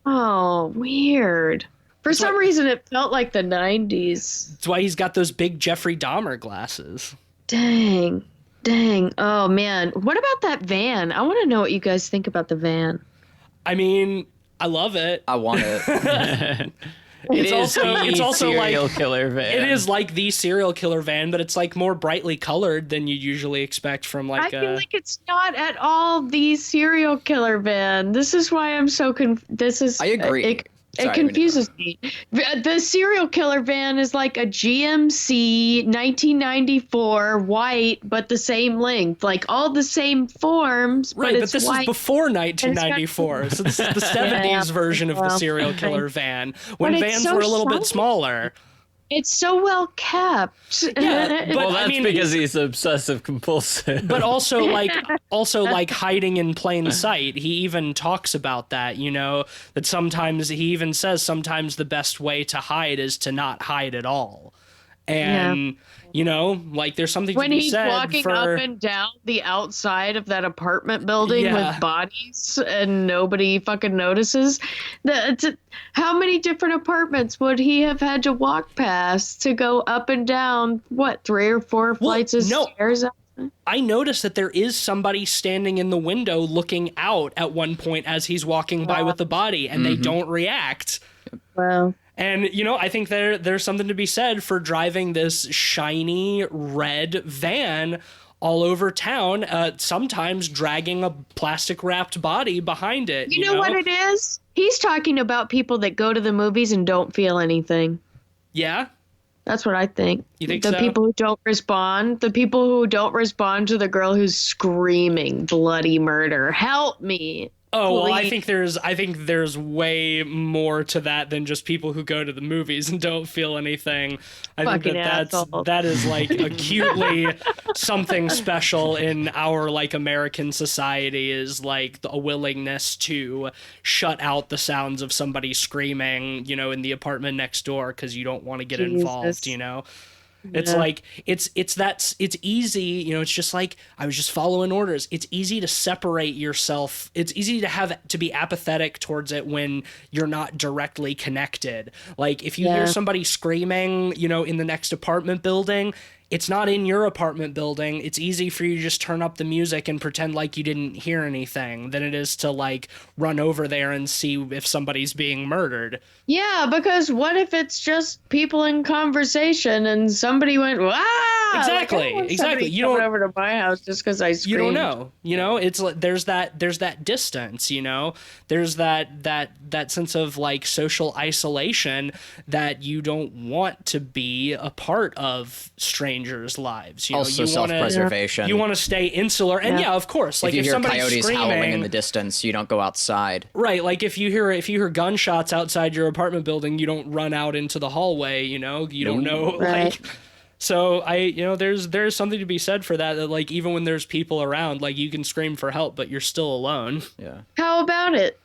[SPEAKER 5] Oh, weird. For some reason, it felt like the 90s.
[SPEAKER 1] That's why he's got those big Jeffrey Dahmer glasses.
[SPEAKER 5] Dang. Oh, man. What about that van? I want to know what you guys think about the van.
[SPEAKER 1] I mean, I love it.
[SPEAKER 2] I want it.
[SPEAKER 1] It's also
[SPEAKER 3] serial
[SPEAKER 1] like
[SPEAKER 3] killer van.
[SPEAKER 1] It is like the serial killer van, but it's like more brightly colored than you usually expect from like.
[SPEAKER 5] I feel like it's not at all the serial killer van. This is why I'm so
[SPEAKER 2] I agree.
[SPEAKER 5] It confuses me. The serial killer van is like a GMC 1994 white, but the same length, like all the same forms.
[SPEAKER 1] Right, but this
[SPEAKER 5] white.
[SPEAKER 1] is before 1994, so this is the 70s version of the serial killer van, when vans were a little bit smaller.
[SPEAKER 5] It's so well kept.
[SPEAKER 1] Yeah, but
[SPEAKER 3] Well, that's
[SPEAKER 1] I mean,
[SPEAKER 3] because he's obsessive compulsive.
[SPEAKER 1] but also like hiding in plain sight. He even talks about that, that sometimes he even says sometimes the best way to hide is to not hide at all. And like there's something
[SPEAKER 5] when
[SPEAKER 1] to be
[SPEAKER 5] he's
[SPEAKER 1] said
[SPEAKER 5] walking
[SPEAKER 1] for
[SPEAKER 5] up and down the outside of that apartment building
[SPEAKER 1] Yeah.
[SPEAKER 5] with bodies and nobody fucking notices. How many different apartments would he have had to walk past to go up and down, 3 or 4 flights of
[SPEAKER 1] no.
[SPEAKER 5] stairs?
[SPEAKER 1] I noticed that there is somebody standing in the window looking out at one point as he's walking by with the body, and they don't react.
[SPEAKER 4] Wow.
[SPEAKER 1] And, I think there's something to be said for driving this shiny red van all over town, sometimes dragging a plastic wrapped body behind it.
[SPEAKER 5] You know what it is? He's talking about people that go to the movies and don't feel anything.
[SPEAKER 1] Yeah?
[SPEAKER 5] That's what I think.
[SPEAKER 1] You think
[SPEAKER 5] the
[SPEAKER 1] so?
[SPEAKER 5] people who don't respond, the people who don't respond to the girl who's screaming bloody murder. Help me.
[SPEAKER 1] Oh, well, I
[SPEAKER 5] Please.
[SPEAKER 1] think there's way more to that than just people who go to the movies and don't feel anything. I
[SPEAKER 5] Fucking
[SPEAKER 1] think
[SPEAKER 5] asshole.
[SPEAKER 1] that is like acutely something special in our like American society, is like a willingness to shut out the sounds of somebody screaming, in the apartment next door because you don't want to get involved, It's like it's easy, it's just like I was just following orders. It's easy to separate yourself. It's easy to be apathetic towards it when you're not directly connected. Like if you hear somebody screaming, in the next apartment building, it's not in your apartment building. It's easy for you to just turn up the music and pretend like you didn't hear anything than it is to like run over there and see if somebody's being murdered.
[SPEAKER 5] Yeah, because what if it's just people in conversation and somebody went, wow!
[SPEAKER 1] Exactly,
[SPEAKER 5] Like, I don't want
[SPEAKER 1] exactly.
[SPEAKER 5] somebody
[SPEAKER 1] You
[SPEAKER 5] coming
[SPEAKER 1] don't-
[SPEAKER 5] over to my house just because I screamed.
[SPEAKER 1] You don't know, it's like there's that distance, there's that sense of like social isolation that you don't want to be a part of strangers' lives.
[SPEAKER 2] Also
[SPEAKER 1] you
[SPEAKER 2] self-preservation.
[SPEAKER 1] You want to stay insular, and yeah, of course, like
[SPEAKER 2] if you hear
[SPEAKER 1] somebody's
[SPEAKER 2] coyotes
[SPEAKER 1] screaming,
[SPEAKER 2] howling in the distance, you don't go outside.
[SPEAKER 1] right? Like if you hear gunshots outside your apartment building, you don't run out into the hallway. You don't know,
[SPEAKER 4] Right.
[SPEAKER 1] like. So there's something to be said for that like even when there's people around, like you can scream for help, but you're still alone.
[SPEAKER 2] Yeah.
[SPEAKER 5] How about it?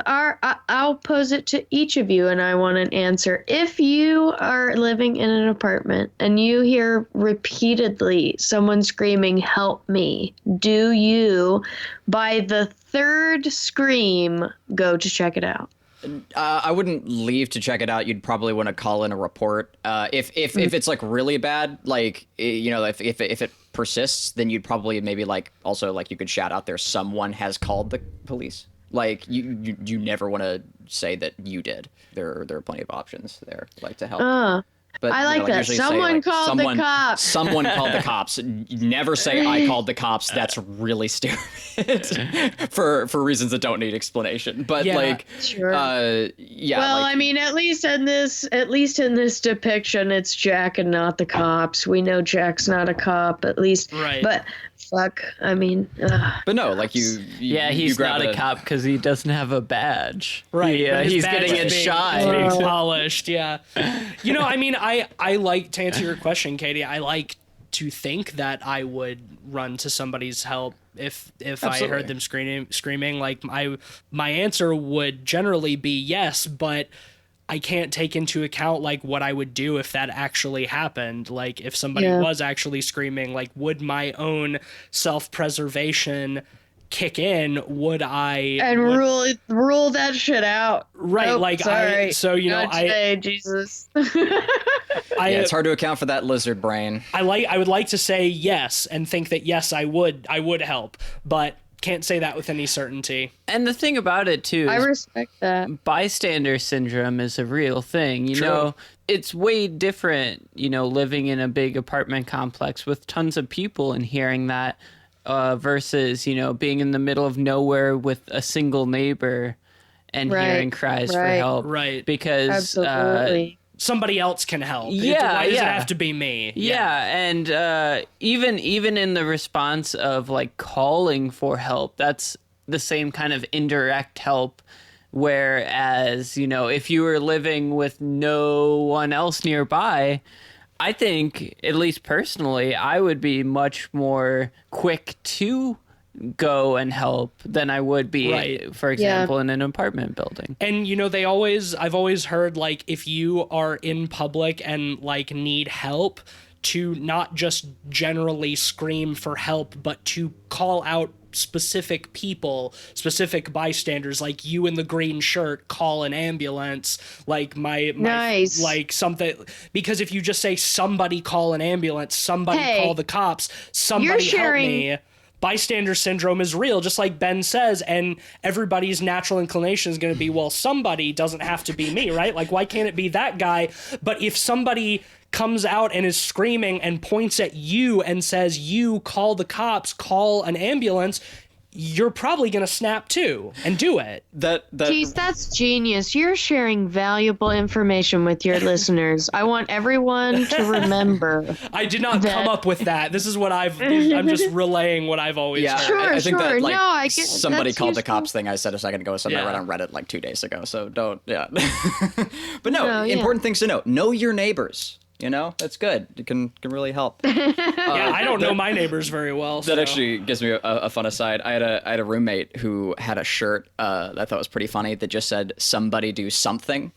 [SPEAKER 5] I'll pose it to each of you, and I want an answer. If you are living in an apartment and you hear repeatedly someone screaming, "Help me," do you, by the third scream, go to check it out?
[SPEAKER 2] I wouldn't leave to check it out. You'd probably want to call in a report. If it's like really bad, like if it persists, then you'd probably maybe like also like you could shout out there someone has called the police. Like you never want to say that you did. There are plenty of options there like to help. But
[SPEAKER 5] I like that.
[SPEAKER 2] usually say,
[SPEAKER 5] Someone called the cops.
[SPEAKER 2] Someone called the cops. Never say I called the cops. That's really stupid for reasons that don't need explanation. But
[SPEAKER 1] Yeah,
[SPEAKER 2] like,
[SPEAKER 5] sure.
[SPEAKER 2] yeah.
[SPEAKER 5] Well,
[SPEAKER 2] like,
[SPEAKER 5] I mean, at least in this depiction, it's Jack and not the cops. We know Jack's not a cop, at least.
[SPEAKER 1] Right.
[SPEAKER 5] But fuck, I mean.
[SPEAKER 2] but no, like you
[SPEAKER 3] Yeah,
[SPEAKER 2] you
[SPEAKER 3] he's
[SPEAKER 2] grab
[SPEAKER 3] not a cop because he doesn't have a badge.
[SPEAKER 1] Right.
[SPEAKER 3] Yeah,
[SPEAKER 1] but his
[SPEAKER 3] he's
[SPEAKER 1] badge
[SPEAKER 3] getting
[SPEAKER 1] is
[SPEAKER 3] it
[SPEAKER 1] being-
[SPEAKER 3] shot.
[SPEAKER 1] is being polished. Yeah. I mean, I like to answer your question, Katie. I like to think that I would run to somebody's help if I
[SPEAKER 2] Absolutely.
[SPEAKER 1] heard them screaming. Like my answer would generally be yes, but I can't take into account like what I would do if that actually happened. Like if somebody was actually screaming, like would my own self-preservation kick in? Would I
[SPEAKER 5] Rule that shit out.
[SPEAKER 1] Right,
[SPEAKER 5] Nope,
[SPEAKER 1] like
[SPEAKER 5] sorry.
[SPEAKER 1] I
[SPEAKER 5] Not today, Jesus.
[SPEAKER 2] yeah, it's hard to account for that lizard brain.
[SPEAKER 1] I would like to say yes and think that yes I would help, but can't say that with any certainty.
[SPEAKER 3] And the thing about it too
[SPEAKER 5] I
[SPEAKER 3] is
[SPEAKER 5] respect that.
[SPEAKER 3] bystander syndrome is a real thing. You know, it's way different, living in a big apartment complex with tons of people and hearing that versus, being in the middle of nowhere with a single neighbor and
[SPEAKER 5] Right,
[SPEAKER 3] hearing cries for
[SPEAKER 5] right.
[SPEAKER 3] help.
[SPEAKER 1] Right.
[SPEAKER 3] Because
[SPEAKER 5] Absolutely.
[SPEAKER 1] Somebody else can help.
[SPEAKER 3] Yeah,
[SPEAKER 1] Why does it
[SPEAKER 3] yeah.
[SPEAKER 1] have to be me?
[SPEAKER 3] Yeah, and even in the response of like calling for help, that's the same kind of indirect help Whereas, if you were living with no one else nearby, I think, at least personally, I would be much more quick to go and help than I would be,
[SPEAKER 1] Right.
[SPEAKER 3] for example, in an apartment building.
[SPEAKER 1] And I've always heard, like, if you are in public and like need help, to not just generally scream for help, but to call out specific people, specific bystanders, like you in the green shirt, call an ambulance, like my
[SPEAKER 4] Nice.
[SPEAKER 1] like something, because if you just say somebody call an ambulance, somebody
[SPEAKER 4] Hey,
[SPEAKER 1] call the cops, somebody
[SPEAKER 4] you're sharing-
[SPEAKER 1] help me. Bystander syndrome is real, just like Ben says, and everybody's natural inclination is going to be, well, somebody doesn't have to be me, right? Like, why can't it be that guy? But if somebody comes out and is screaming and points at you and says, you call the cops, call an ambulance, you're probably going to snap too and do it.
[SPEAKER 5] Geez, that's genius. You're sharing valuable information with your listeners. I want everyone to remember.
[SPEAKER 1] I did not come up with that. This is what I'm just relaying what I've always
[SPEAKER 2] Yeah,
[SPEAKER 1] heard.
[SPEAKER 5] Sure,
[SPEAKER 2] I think that
[SPEAKER 5] sure.
[SPEAKER 2] like
[SPEAKER 5] No, I get-
[SPEAKER 2] somebody
[SPEAKER 5] that's
[SPEAKER 2] called the
[SPEAKER 5] useful.
[SPEAKER 2] cops thing I said a second ago is something I
[SPEAKER 1] Yeah.
[SPEAKER 2] read on Reddit like 2 days ago. So don't, yeah. But no,
[SPEAKER 5] No, yeah.
[SPEAKER 2] important things to know. Know your neighbors. That's good. It can really help.
[SPEAKER 1] Yeah, I don't know my neighbors very well.
[SPEAKER 2] That
[SPEAKER 1] so.
[SPEAKER 2] actually gives me a fun aside. I had a roommate who had a shirt that I thought was pretty funny that just said "somebody do something,"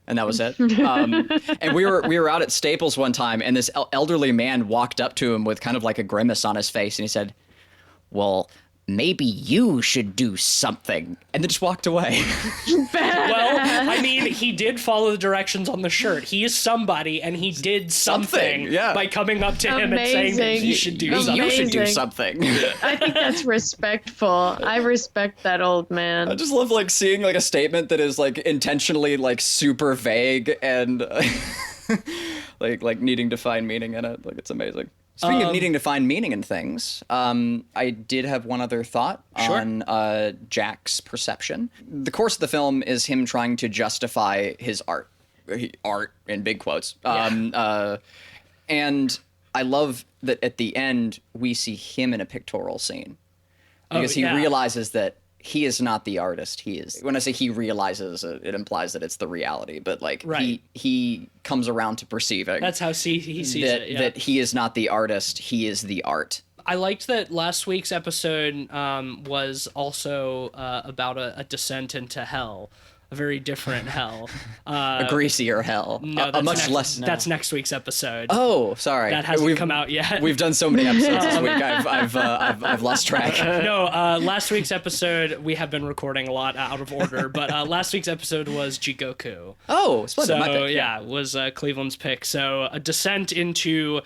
[SPEAKER 2] and that was it. And we were out at Staples one time, and this elderly man walked up to him with kind of like a grimace on his face, and he said, "Well, maybe you should do something," and then just walked away.
[SPEAKER 1] Well, I mean, he did follow the directions on the shirt. He is somebody, and he did something,
[SPEAKER 2] yeah.
[SPEAKER 1] by coming up to him and saying that he
[SPEAKER 5] Amazing.
[SPEAKER 1] should do
[SPEAKER 5] Amazing.
[SPEAKER 1] something.
[SPEAKER 2] You should do
[SPEAKER 5] Amazing.
[SPEAKER 2] something.
[SPEAKER 5] I think that's respectful. I respect that old
[SPEAKER 2] I
[SPEAKER 5] man.
[SPEAKER 2] just love like seeing like a statement that is like intentionally like super vague and like needing to find meaning in it. Like it's amazing. Speaking of needing to find meaning in things, I did have one other thought on Jack's perception. The course of the film is him trying to justify his art in big quotes. And I love that at the end we see him in a pictorial scene because he
[SPEAKER 1] yeah.
[SPEAKER 2] realizes that he is not the artist. He is. When I say he realizes, it implies that it's the reality. But like
[SPEAKER 1] Right.
[SPEAKER 2] he comes around to perceiving
[SPEAKER 1] That's how he sees
[SPEAKER 2] that
[SPEAKER 1] it. Yeah.
[SPEAKER 2] that he is not the artist. He is the art.
[SPEAKER 1] I liked that last week's episode was also about a descent into hell. A very different hell.
[SPEAKER 2] A greasier hell.
[SPEAKER 1] No,
[SPEAKER 2] a
[SPEAKER 1] that's
[SPEAKER 2] much
[SPEAKER 1] next,
[SPEAKER 2] less.
[SPEAKER 1] That's next week's episode.
[SPEAKER 2] Oh, sorry.
[SPEAKER 1] That hasn't come out yet.
[SPEAKER 2] We've done so many episodes this week. I've lost track.
[SPEAKER 1] No, last week's episode, we have been recording a lot out of order, but last week's episode was Jigoku.
[SPEAKER 2] Oh, splendid. My
[SPEAKER 1] So,
[SPEAKER 2] pick.
[SPEAKER 1] yeah, was Cleveland's pick. So, a descent into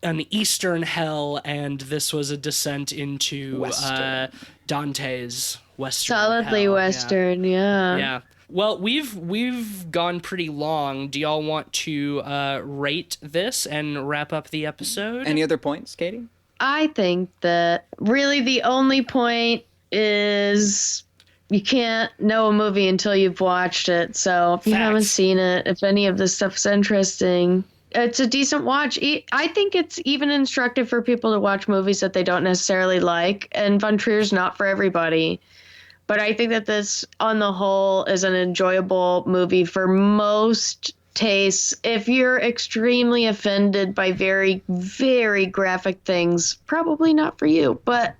[SPEAKER 1] an Eastern hell, and this was a descent into
[SPEAKER 2] Western.
[SPEAKER 1] Dante's Western
[SPEAKER 5] Solidly
[SPEAKER 1] hell.
[SPEAKER 5] Western, yeah.
[SPEAKER 1] Yeah. Well, we've gone pretty long. Do y'all want to rate this and wrap up the episode?
[SPEAKER 2] Any other points, Katie?
[SPEAKER 5] I think that really the only point is you can't know a movie until you've watched it. So if you
[SPEAKER 1] Facts.
[SPEAKER 5] haven't seen it, if any of this stuff's interesting, it's a decent watch. I think it's even instructive for people to watch movies that they don't necessarily like. And Von Trier's not for everybody. But I think that this, on the whole, is an enjoyable movie for most tastes. If you're extremely offended by very, very graphic things, probably not for you. But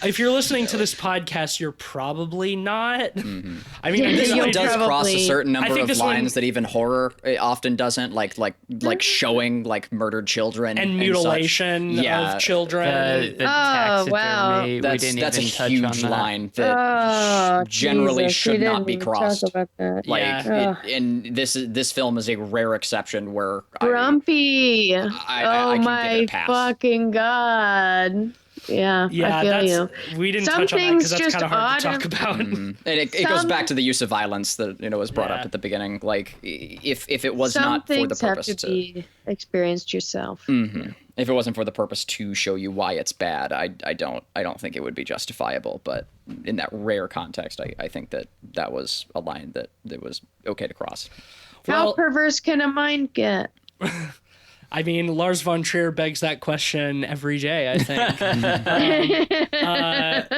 [SPEAKER 1] If you're listening to this podcast, you're probably not. I mean,
[SPEAKER 5] Yeah,
[SPEAKER 2] This
[SPEAKER 5] you'll
[SPEAKER 2] one does cross a
[SPEAKER 5] probably-
[SPEAKER 2] certain
[SPEAKER 1] I
[SPEAKER 2] number
[SPEAKER 1] think
[SPEAKER 2] of
[SPEAKER 1] this one-
[SPEAKER 2] lines that even horror often doesn't, like showing like murdered children
[SPEAKER 1] and
[SPEAKER 2] such.
[SPEAKER 1] mutilation
[SPEAKER 2] Yeah,
[SPEAKER 1] of children.
[SPEAKER 3] The
[SPEAKER 5] wow.
[SPEAKER 3] taxidermy, we
[SPEAKER 2] That's
[SPEAKER 3] didn't
[SPEAKER 2] that's a
[SPEAKER 3] even touch
[SPEAKER 2] huge
[SPEAKER 3] on that.
[SPEAKER 2] line that generally
[SPEAKER 5] Jesus,
[SPEAKER 2] should
[SPEAKER 5] we
[SPEAKER 2] not
[SPEAKER 5] didn't
[SPEAKER 2] be
[SPEAKER 5] even
[SPEAKER 2] crossed.
[SPEAKER 5] Talk about that.
[SPEAKER 2] Like,
[SPEAKER 1] Yeah.
[SPEAKER 2] and this film is a rare exception where
[SPEAKER 5] Grumpy.
[SPEAKER 2] I
[SPEAKER 5] Oh
[SPEAKER 2] can give
[SPEAKER 5] my
[SPEAKER 2] it a pass.
[SPEAKER 5] fucking god. Yeah,
[SPEAKER 1] Yeah,
[SPEAKER 5] I feel
[SPEAKER 1] that's
[SPEAKER 5] you.
[SPEAKER 1] we didn't
[SPEAKER 5] Some
[SPEAKER 1] touch on that because
[SPEAKER 5] things
[SPEAKER 1] that's
[SPEAKER 5] just
[SPEAKER 1] kind of hard to
[SPEAKER 5] ought
[SPEAKER 1] talk
[SPEAKER 5] to-
[SPEAKER 1] about.
[SPEAKER 2] And it goes
[SPEAKER 5] Some-
[SPEAKER 2] back to the use of violence that was brought
[SPEAKER 1] Yeah.
[SPEAKER 2] up at the beginning. Like if it was
[SPEAKER 5] Some
[SPEAKER 2] not for the
[SPEAKER 5] things have
[SPEAKER 2] purpose
[SPEAKER 5] to be experienced yourself.
[SPEAKER 2] if it wasn't for the purpose to show you why it's bad, I don't think it would be justifiable. But in that rare context, I think that was a line that was okay to cross.
[SPEAKER 5] How
[SPEAKER 1] Well-
[SPEAKER 5] perverse can a mind get?
[SPEAKER 1] I mean, Lars von Trier begs that question every day, I think.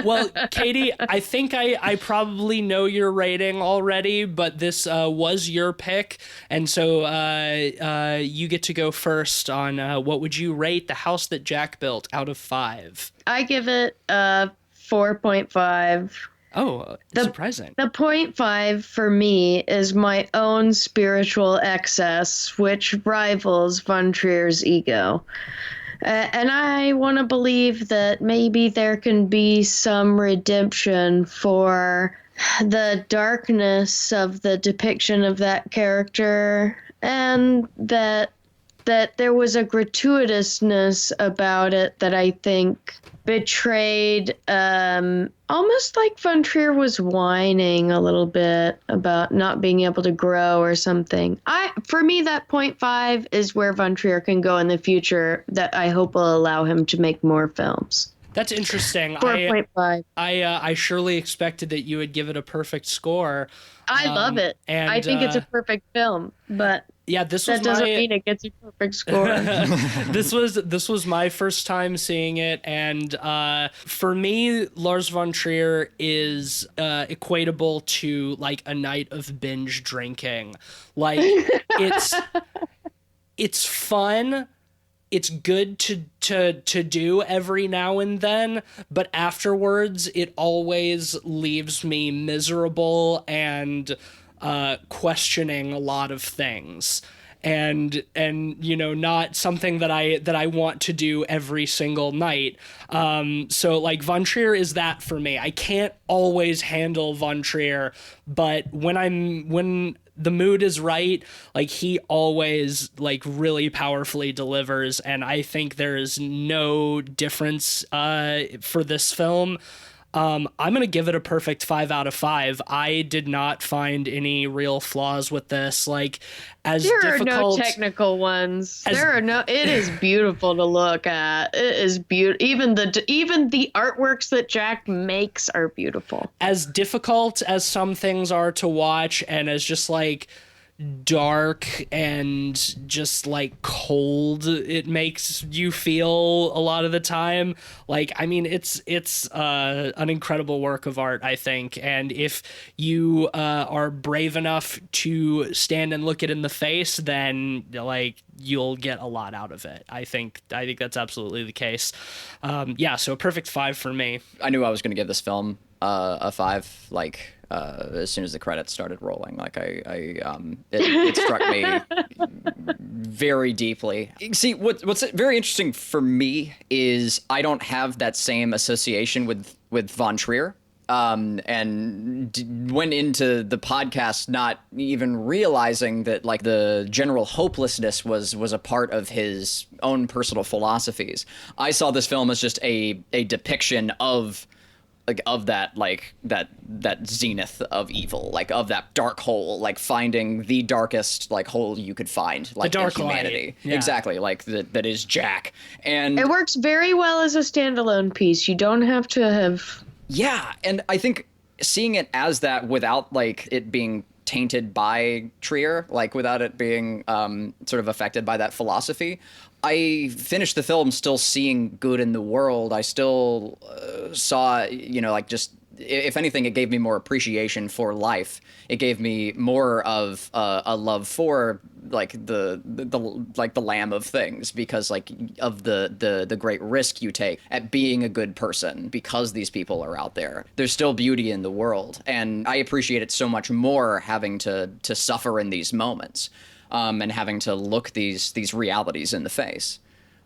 [SPEAKER 1] Well, Katie, I think I probably know your rating already, but this was your pick. And so you get to go first on what would you rate The House That Jack Built out of 5?
[SPEAKER 5] I give it a 4.5.
[SPEAKER 1] Oh, surprising.
[SPEAKER 5] The 0.5 for me is my own spiritual excess, which rivals von Trier's ego. And I want to believe that maybe there can be some redemption for the darkness of the depiction of that character, and that there was a gratuitousness about it that I think betrayed, almost like von Trier was whining a little bit about not being able to grow or something. For me, that 0.5 is where von Trier can go in the future, that I hope will allow him to make more films.
[SPEAKER 1] That's interesting.
[SPEAKER 5] 4.5.
[SPEAKER 1] I surely expected that you would give it a perfect score.
[SPEAKER 5] I love it.
[SPEAKER 1] And
[SPEAKER 5] I think it's a perfect film, but
[SPEAKER 1] yeah, that doesn't
[SPEAKER 5] mean it gets a perfect score.
[SPEAKER 1] This was my first time seeing it, and for me, Lars von Trier is equatable to like a night of binge drinking. Like it's fun. It's good to do every now and then, but afterwards it always leaves me miserable and questioning a lot of things. And you know, not something that I want to do every single night. So like von Trier is that for me. I can't always handle von Trier, but when the mood is right, like he always like really powerfully delivers, and I think there is no difference for this film. I'm gonna give it a perfect 5 out of 5. I did not find any real flaws with this. Like, as
[SPEAKER 5] there
[SPEAKER 1] difficult,
[SPEAKER 5] are no technical ones. It is beautiful to look at. It is beautiful. Even the artworks that Jack makes are beautiful.
[SPEAKER 1] As difficult as some things are to watch, and as just like dark and just like cold it makes you feel a lot of the time. Like, I mean, it's an incredible work of art, I think, and if you are brave enough to stand and look it in the face, then like you'll get a lot out of it. I think that's absolutely the case. So a perfect 5 for me.
[SPEAKER 2] I knew I was going to give this film a 5, like as soon as the credits started rolling. Like it struck me very deeply. See, what's very interesting for me is I don't have that same association with von Trier. And went into the podcast not even realizing that like the general hopelessness was a part of his own personal philosophies. I saw this film as just a depiction of that zenith of evil, like of that dark hole, like finding the darkest like hole you could find, like
[SPEAKER 1] the dark
[SPEAKER 2] in humanity.
[SPEAKER 1] Yeah.
[SPEAKER 2] Exactly, like that is Jack. And
[SPEAKER 5] it works very well as a standalone piece. You don't have to have.
[SPEAKER 2] Yeah, and I think seeing it as that without like it being tainted by Trier, like without it being sort of affected by that philosophy, I finished the film still seeing good in the world. I still saw, like just, if anything, it gave me more appreciation for life. It gave me more of a love for like the lamb of things, because like of the great risk you take at being a good person, because these people are out there. There's still beauty in the world, and I appreciate it so much more having to suffer in these moments. And having to look these realities in the face.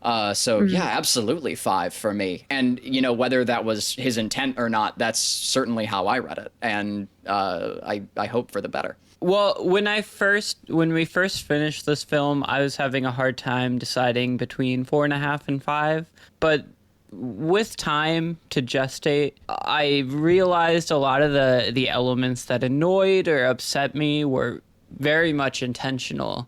[SPEAKER 2] Yeah, absolutely 5 for me. And, whether that was his intent or not, that's certainly how I read it. And I hope for the better.
[SPEAKER 3] Well, when we first finished this film, I was having a hard time deciding between 4.5 and 5. But with time to gestate, I realized a lot of the elements that annoyed or upset me were very much intentional.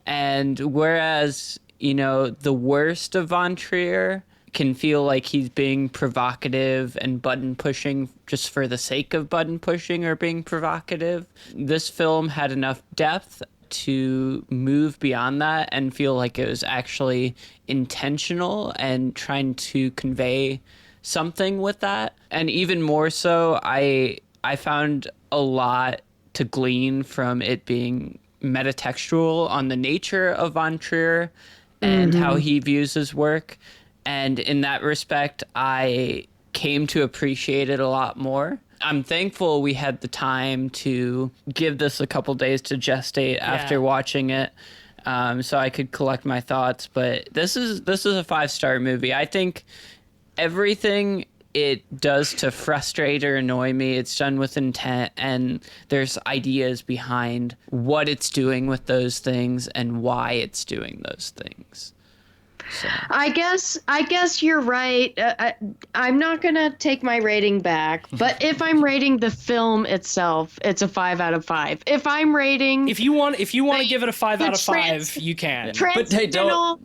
[SPEAKER 3] And whereas, the worst of von Trier can feel like he's being provocative and button pushing just for the sake of button pushing or being provocative, this film had enough depth to move beyond that and feel like it was actually intentional and trying to convey something with that. And even more so, I found a lot to glean from it being metatextual on the nature of von Trier and how he views his work. And in that respect, I came to appreciate it a lot more. I'm thankful we had the time to give this a couple days to gestate after watching it, so I could collect my thoughts. But this is a 5-star movie. I think everything it does to frustrate or annoy me, it's done with intent, and there's ideas behind what it's doing with those things and why it's doing those things. So.
[SPEAKER 5] I guess you're right. I'm not gonna take my rating back, but if I'm rating the film itself, it's a 5 out of 5. If I'm rating,
[SPEAKER 1] if you want to give it a 5 out of 5, you can.
[SPEAKER 5] Transcendental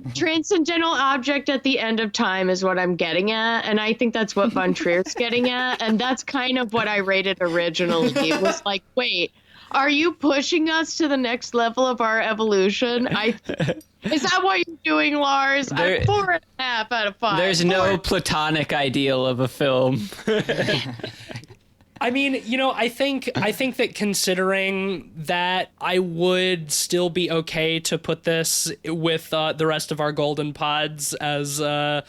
[SPEAKER 5] object at the end of time is what I'm getting at, and I think that's what Von Trier's getting at, and that's kind of what I rated originally. It was like, wait, are you pushing us to the next level of our evolution? Is that what you're doing, Lars? I'm 4.5 out of 5.
[SPEAKER 3] There's no platonic ideal of a film.
[SPEAKER 1] I mean, I think that considering that, I would still be okay to put this with the rest of our golden pods as a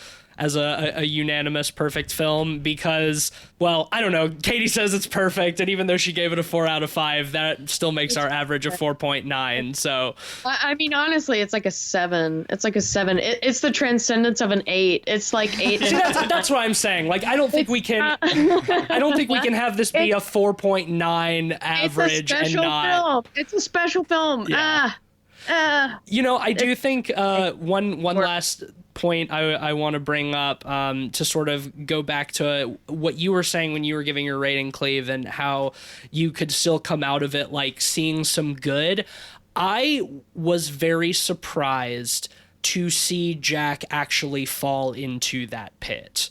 [SPEAKER 1] unanimous perfect film, because, well, I don't know, Katie says it's perfect, and even though she gave it a 4 out of 5, that still makes our average a 4.9. So
[SPEAKER 5] I mean, honestly, it's like a 7. It's like a 7. It's the transcendence of an 8. It's like 8.
[SPEAKER 1] See, that's what I'm saying. Like, I don't think we can have this be a 4.9 average and not.
[SPEAKER 5] It's a special film.
[SPEAKER 1] Yeah. I do think one last point I want to bring up, to sort of go back to what you were saying when you were giving your rating, Cleve, and how you could still come out of it like seeing some good. I was very surprised to see Jack actually fall into that pit.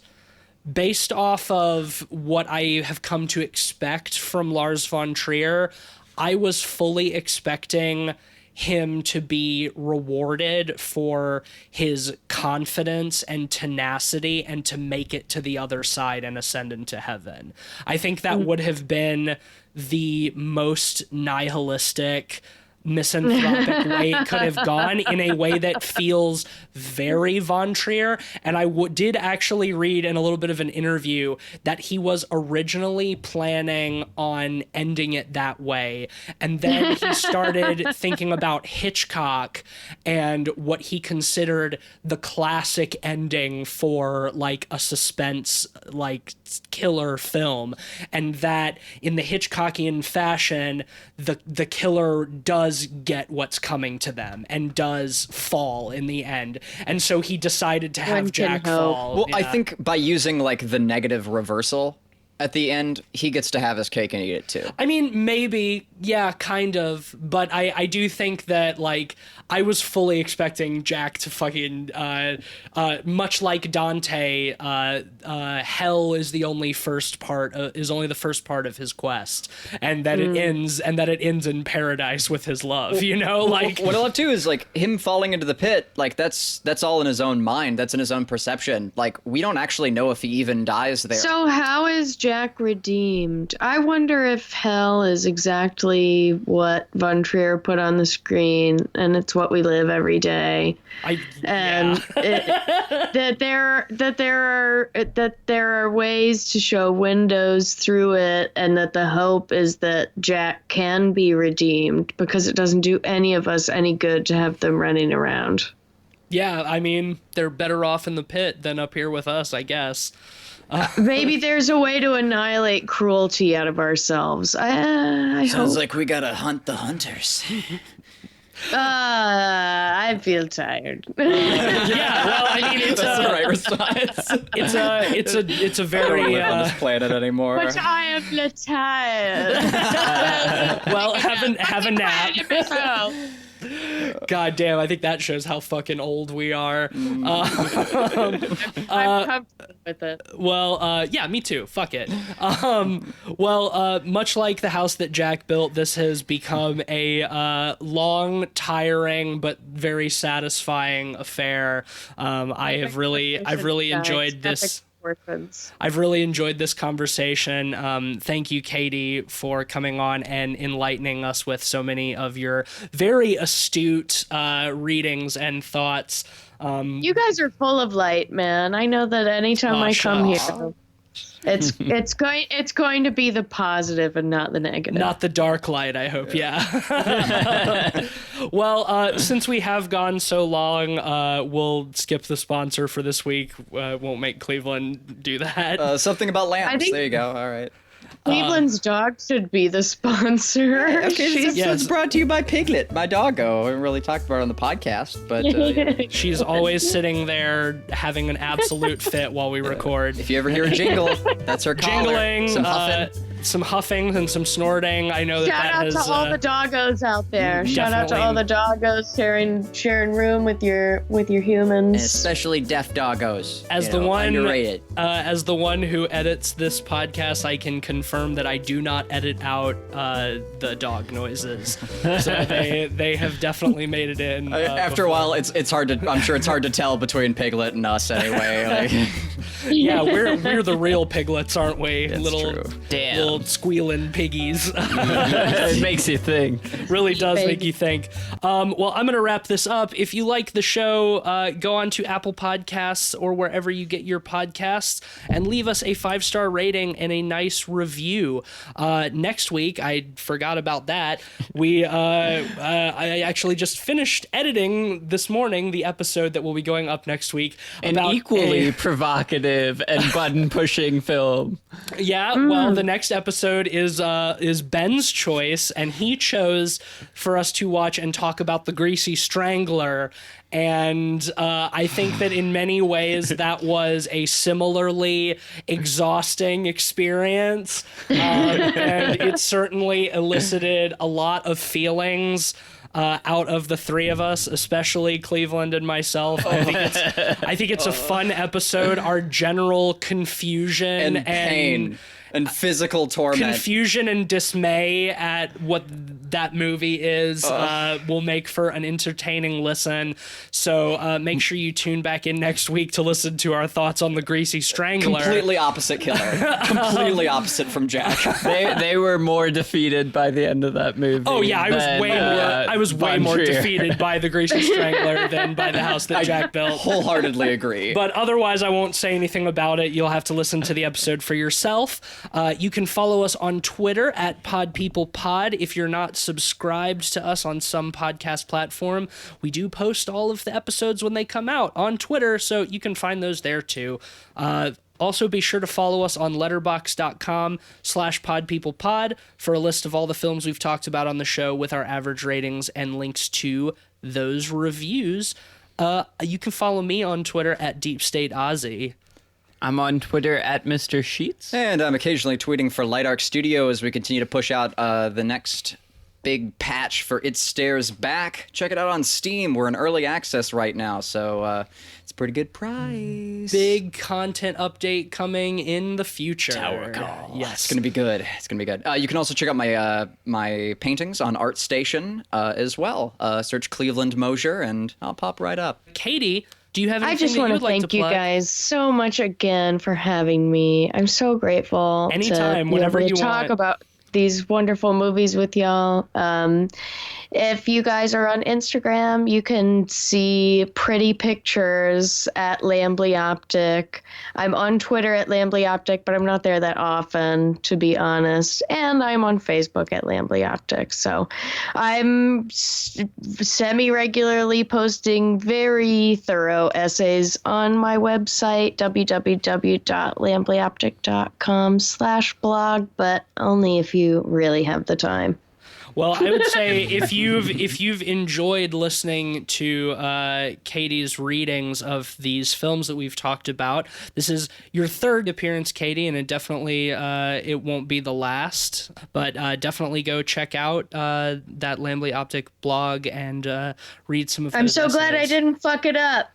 [SPEAKER 1] Based off of what I have come to expect from Lars von Trier, I was fully expecting him to be rewarded for his confidence and tenacity and to make it to the other side and ascend into heaven. I think that would have been the most nihilistic, misanthropic way it could have gone, in a way that feels very Von Trier. And I did actually read in a little bit of an interview that he was originally planning on ending it that way, and then he started thinking about Hitchcock and what he considered the classic ending for like a suspense like killer film, and that in the Hitchcockian fashion the killer does get what's coming to them and does fall in the end. And so he decided to have Jack fall.
[SPEAKER 2] Well, yeah. I think by using like the negative reversal at the end, he gets to have his cake and eat it too.
[SPEAKER 1] I mean, maybe, yeah, kind of. But I do think that, like, I was fully expecting Jack to fucking, much like Dante, hell is the only first part, is only the first part of his quest. And that it ends in paradise with his love, you know? Like,
[SPEAKER 2] what I love too is, like, him falling into the pit, like, that's all in his own mind. That's in his own perception. Like, we don't actually know if he even dies there.
[SPEAKER 5] So how is Jack redeemed? I wonder if hell is exactly what Von Trier put on the screen, and it's what we live every day. That there are ways to show windows through it, and that the hope is that Jack can be redeemed, because it doesn't do any of us any good to have them running around.
[SPEAKER 1] Yeah, I mean, they're better off in the pit than up here with us, I guess.
[SPEAKER 5] Maybe there's a way to annihilate cruelty out of ourselves. I
[SPEAKER 2] Sounds
[SPEAKER 5] hope.
[SPEAKER 2] like we gotta hunt the hunters.
[SPEAKER 5] I feel tired.
[SPEAKER 1] Yeah, well, I mean, it's
[SPEAKER 2] That's the right response.
[SPEAKER 1] it's a very
[SPEAKER 2] I don't live on this planet anymore.
[SPEAKER 5] But I am tired.
[SPEAKER 1] well, have a nap. God damn, I think that shows how fucking old we are.
[SPEAKER 5] I'm comfortable with it.
[SPEAKER 1] Well, yeah, me too. Fuck it. Much like the house that Jack built, this has become a long, tiring, but very satisfying affair. I've really enjoyed this.
[SPEAKER 5] Orphans.
[SPEAKER 1] I've really enjoyed this conversation. Thank you, Katie, for coming on and enlightening us with so many of your very astute readings and thoughts.
[SPEAKER 5] You guys are full of light, man. I know that anytime I come here, it's going to be the positive and not the negative.
[SPEAKER 1] Not the dark light, I hope. Yeah. Well, since we have gone so long, we'll skip the sponsor for this week. Won't make Cleveland do that.
[SPEAKER 2] Something about lamps. There you go. All right.
[SPEAKER 5] Cleveland's dog should be the sponsor.
[SPEAKER 2] Okay, this episode's brought to you by Piglet, my doggo. I haven't really talked about it on the podcast, but
[SPEAKER 1] She's always sitting there having an absolute fit while we record.
[SPEAKER 2] if you ever hear a jingle, that's her collar.
[SPEAKER 1] Jingling, some huffing and some snorting. I know
[SPEAKER 5] Shout
[SPEAKER 1] that
[SPEAKER 5] out
[SPEAKER 1] has
[SPEAKER 5] to all the doggos out there. Shout out to
[SPEAKER 1] definitely.
[SPEAKER 5] all the doggos sharing room with your humans.
[SPEAKER 2] Especially deaf doggos.
[SPEAKER 1] As
[SPEAKER 2] You
[SPEAKER 1] the
[SPEAKER 2] know,
[SPEAKER 1] one,
[SPEAKER 2] underrated.
[SPEAKER 1] as the one who edits this podcast, I can confirm that I do not edit out the dog noises. So they have definitely made it in.
[SPEAKER 2] After a while, it's hard to. I'm sure it's hard to tell between Piglet and us anyway.
[SPEAKER 1] Yeah, we're the real piglets, aren't we? Little
[SPEAKER 2] true.
[SPEAKER 3] Damn.
[SPEAKER 1] little squealing piggies.
[SPEAKER 3] It makes you think.
[SPEAKER 1] Really does make you think. Well, I'm going to wrap this up. If you like the show, go on to Apple Podcasts or wherever you get your podcasts and leave us a 5-star rating and a nice review. Next week, I forgot about that. I actually just finished editing this morning the episode that will be going up next week.
[SPEAKER 3] An equally provocative and button-pushing film.
[SPEAKER 1] Yeah, well, the next episode is Ben's choice, and he chose for us to watch and talk about The Greasy Strangler. And I think that in many ways that was a similarly exhausting experience. And it certainly elicited a lot of feelings out of the three of us, especially Cleveland and myself. I think it's a fun episode. Our general confusion
[SPEAKER 2] and pain and physical torment.
[SPEAKER 1] Confusion and dismay at what that movie is will make for an entertaining listen. So make sure you tune back in next week to listen to our thoughts on The Greasy Strangler.
[SPEAKER 2] Completely opposite killer. Completely opposite from Jack.
[SPEAKER 3] They were more defeated by the end of that movie.
[SPEAKER 1] Oh yeah, I was way
[SPEAKER 3] Von
[SPEAKER 1] more
[SPEAKER 3] Trier.
[SPEAKER 1] defeated by The Greasy Strangler than by the house that Jack built.
[SPEAKER 2] Wholeheartedly agree.
[SPEAKER 1] But otherwise, I won't say anything about it. You'll have to listen to the episode for yourself. You can follow us on Twitter at PodPeoplePod. If you're not subscribed to us on some podcast platform, we do post all of the episodes when they come out on Twitter, so you can find those there too. Also, be sure to follow us on letterboxd.com/podpeoplepod for a list of all the films we've talked about on the show with our average ratings and links to those reviews. You can follow me on Twitter at Deep State Ozzy.
[SPEAKER 3] I'm on Twitter at Mr. Sheets.
[SPEAKER 2] And I'm occasionally tweeting for Light Arc Studio as we continue to push out the next big patch for It Stares Back. Check it out on Steam. We're in early access right now, so it's a pretty good price.
[SPEAKER 1] Big content update coming in the future.
[SPEAKER 2] Tower Call.
[SPEAKER 1] Yes.
[SPEAKER 2] It's gonna be good. It's gonna be good. You can also check out my my paintings on ArtStation as well. Search Cleveland Mosier, and I'll pop right up.
[SPEAKER 1] Katie, do you have anything
[SPEAKER 4] I just
[SPEAKER 1] that
[SPEAKER 4] want
[SPEAKER 1] you'd
[SPEAKER 4] to
[SPEAKER 1] like
[SPEAKER 4] thank
[SPEAKER 1] to
[SPEAKER 4] you
[SPEAKER 1] plug?
[SPEAKER 4] guys so much again for having me. I'm so grateful.
[SPEAKER 1] Anytime,
[SPEAKER 4] to be
[SPEAKER 1] whenever
[SPEAKER 4] able to
[SPEAKER 1] you
[SPEAKER 4] talk
[SPEAKER 1] want.
[SPEAKER 4] about these wonderful movies with y'all. If you guys are on Instagram, you can see pretty pictures at Lambley Optic. I'm on Twitter at Lambley Optic, but I'm not there that often, to be honest. And I'm on Facebook at Lambley Optic. So I'm semi-regularly posting very thorough essays on my website, www.lambleyoptic.com/blog, but only if you really have the time.
[SPEAKER 1] Well, I would say if you've enjoyed listening to Katie's readings of these films that we've talked about, this is your third appearance, Katie, and it definitely it won't be the last. But definitely go check out that Lambley Optic blog and read some of.
[SPEAKER 5] I'm
[SPEAKER 1] those
[SPEAKER 5] so glad I
[SPEAKER 1] essays.
[SPEAKER 5] didn't fuck it up.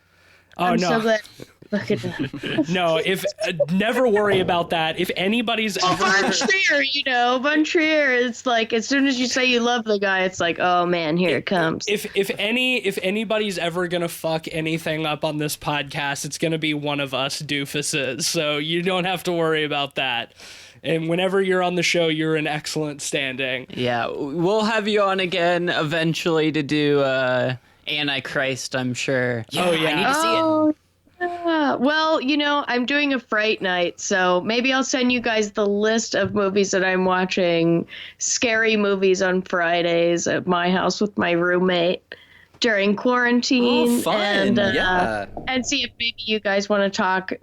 [SPEAKER 1] Oh
[SPEAKER 5] I'm
[SPEAKER 1] no.
[SPEAKER 5] so glad. Fuck it up.
[SPEAKER 1] No, if never worry about that. If anybody's ever
[SPEAKER 5] Von Trier, Von Trier, it's like as soon as you say you love the guy, it's like, oh man, here it comes.
[SPEAKER 1] if anybody's ever gonna fuck anything up on this podcast, it's gonna be one of us doofuses. So you don't have to worry about that. And whenever you're on the show, you're in excellent standing.
[SPEAKER 3] Yeah, we'll have you on again eventually to do Antichrist, I'm sure.
[SPEAKER 1] Oh yeah.
[SPEAKER 2] I need to see it.
[SPEAKER 5] Oh, yeah. Well, I'm doing a Fright Night, so maybe I'll send you guys the list of movies that I'm watching, scary movies on Fridays at my house with my roommate during quarantine.
[SPEAKER 2] Oh, fun. Yeah.
[SPEAKER 5] And see if maybe you guys want to talk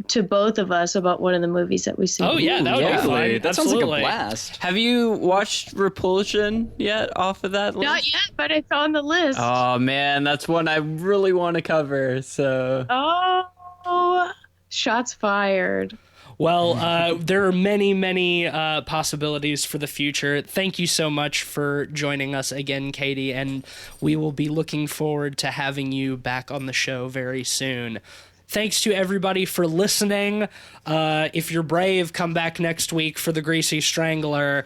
[SPEAKER 5] to both of us about one of the movies that we see.
[SPEAKER 1] Oh yeah, that would be
[SPEAKER 2] Totally.
[SPEAKER 1] fun.
[SPEAKER 2] That sounds like a
[SPEAKER 1] Absolutely.
[SPEAKER 2] blast.
[SPEAKER 3] Have you watched Repulsion yet off of that list?
[SPEAKER 5] Not yet, but it's on the list.
[SPEAKER 3] Oh man, that's one I really want to cover. So
[SPEAKER 5] Oh, shots fired.
[SPEAKER 1] Well, there are many, many possibilities for the future. Thank you so much for joining us again, Katie, and we will be looking forward to having you back on the show very soon. Thanks to everybody for listening. If you're brave, come back next week for the Greasy Strangler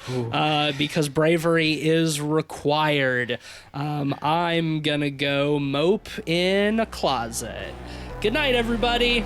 [SPEAKER 1] because bravery is required. I'm gonna go mope in a closet. Good night, everybody.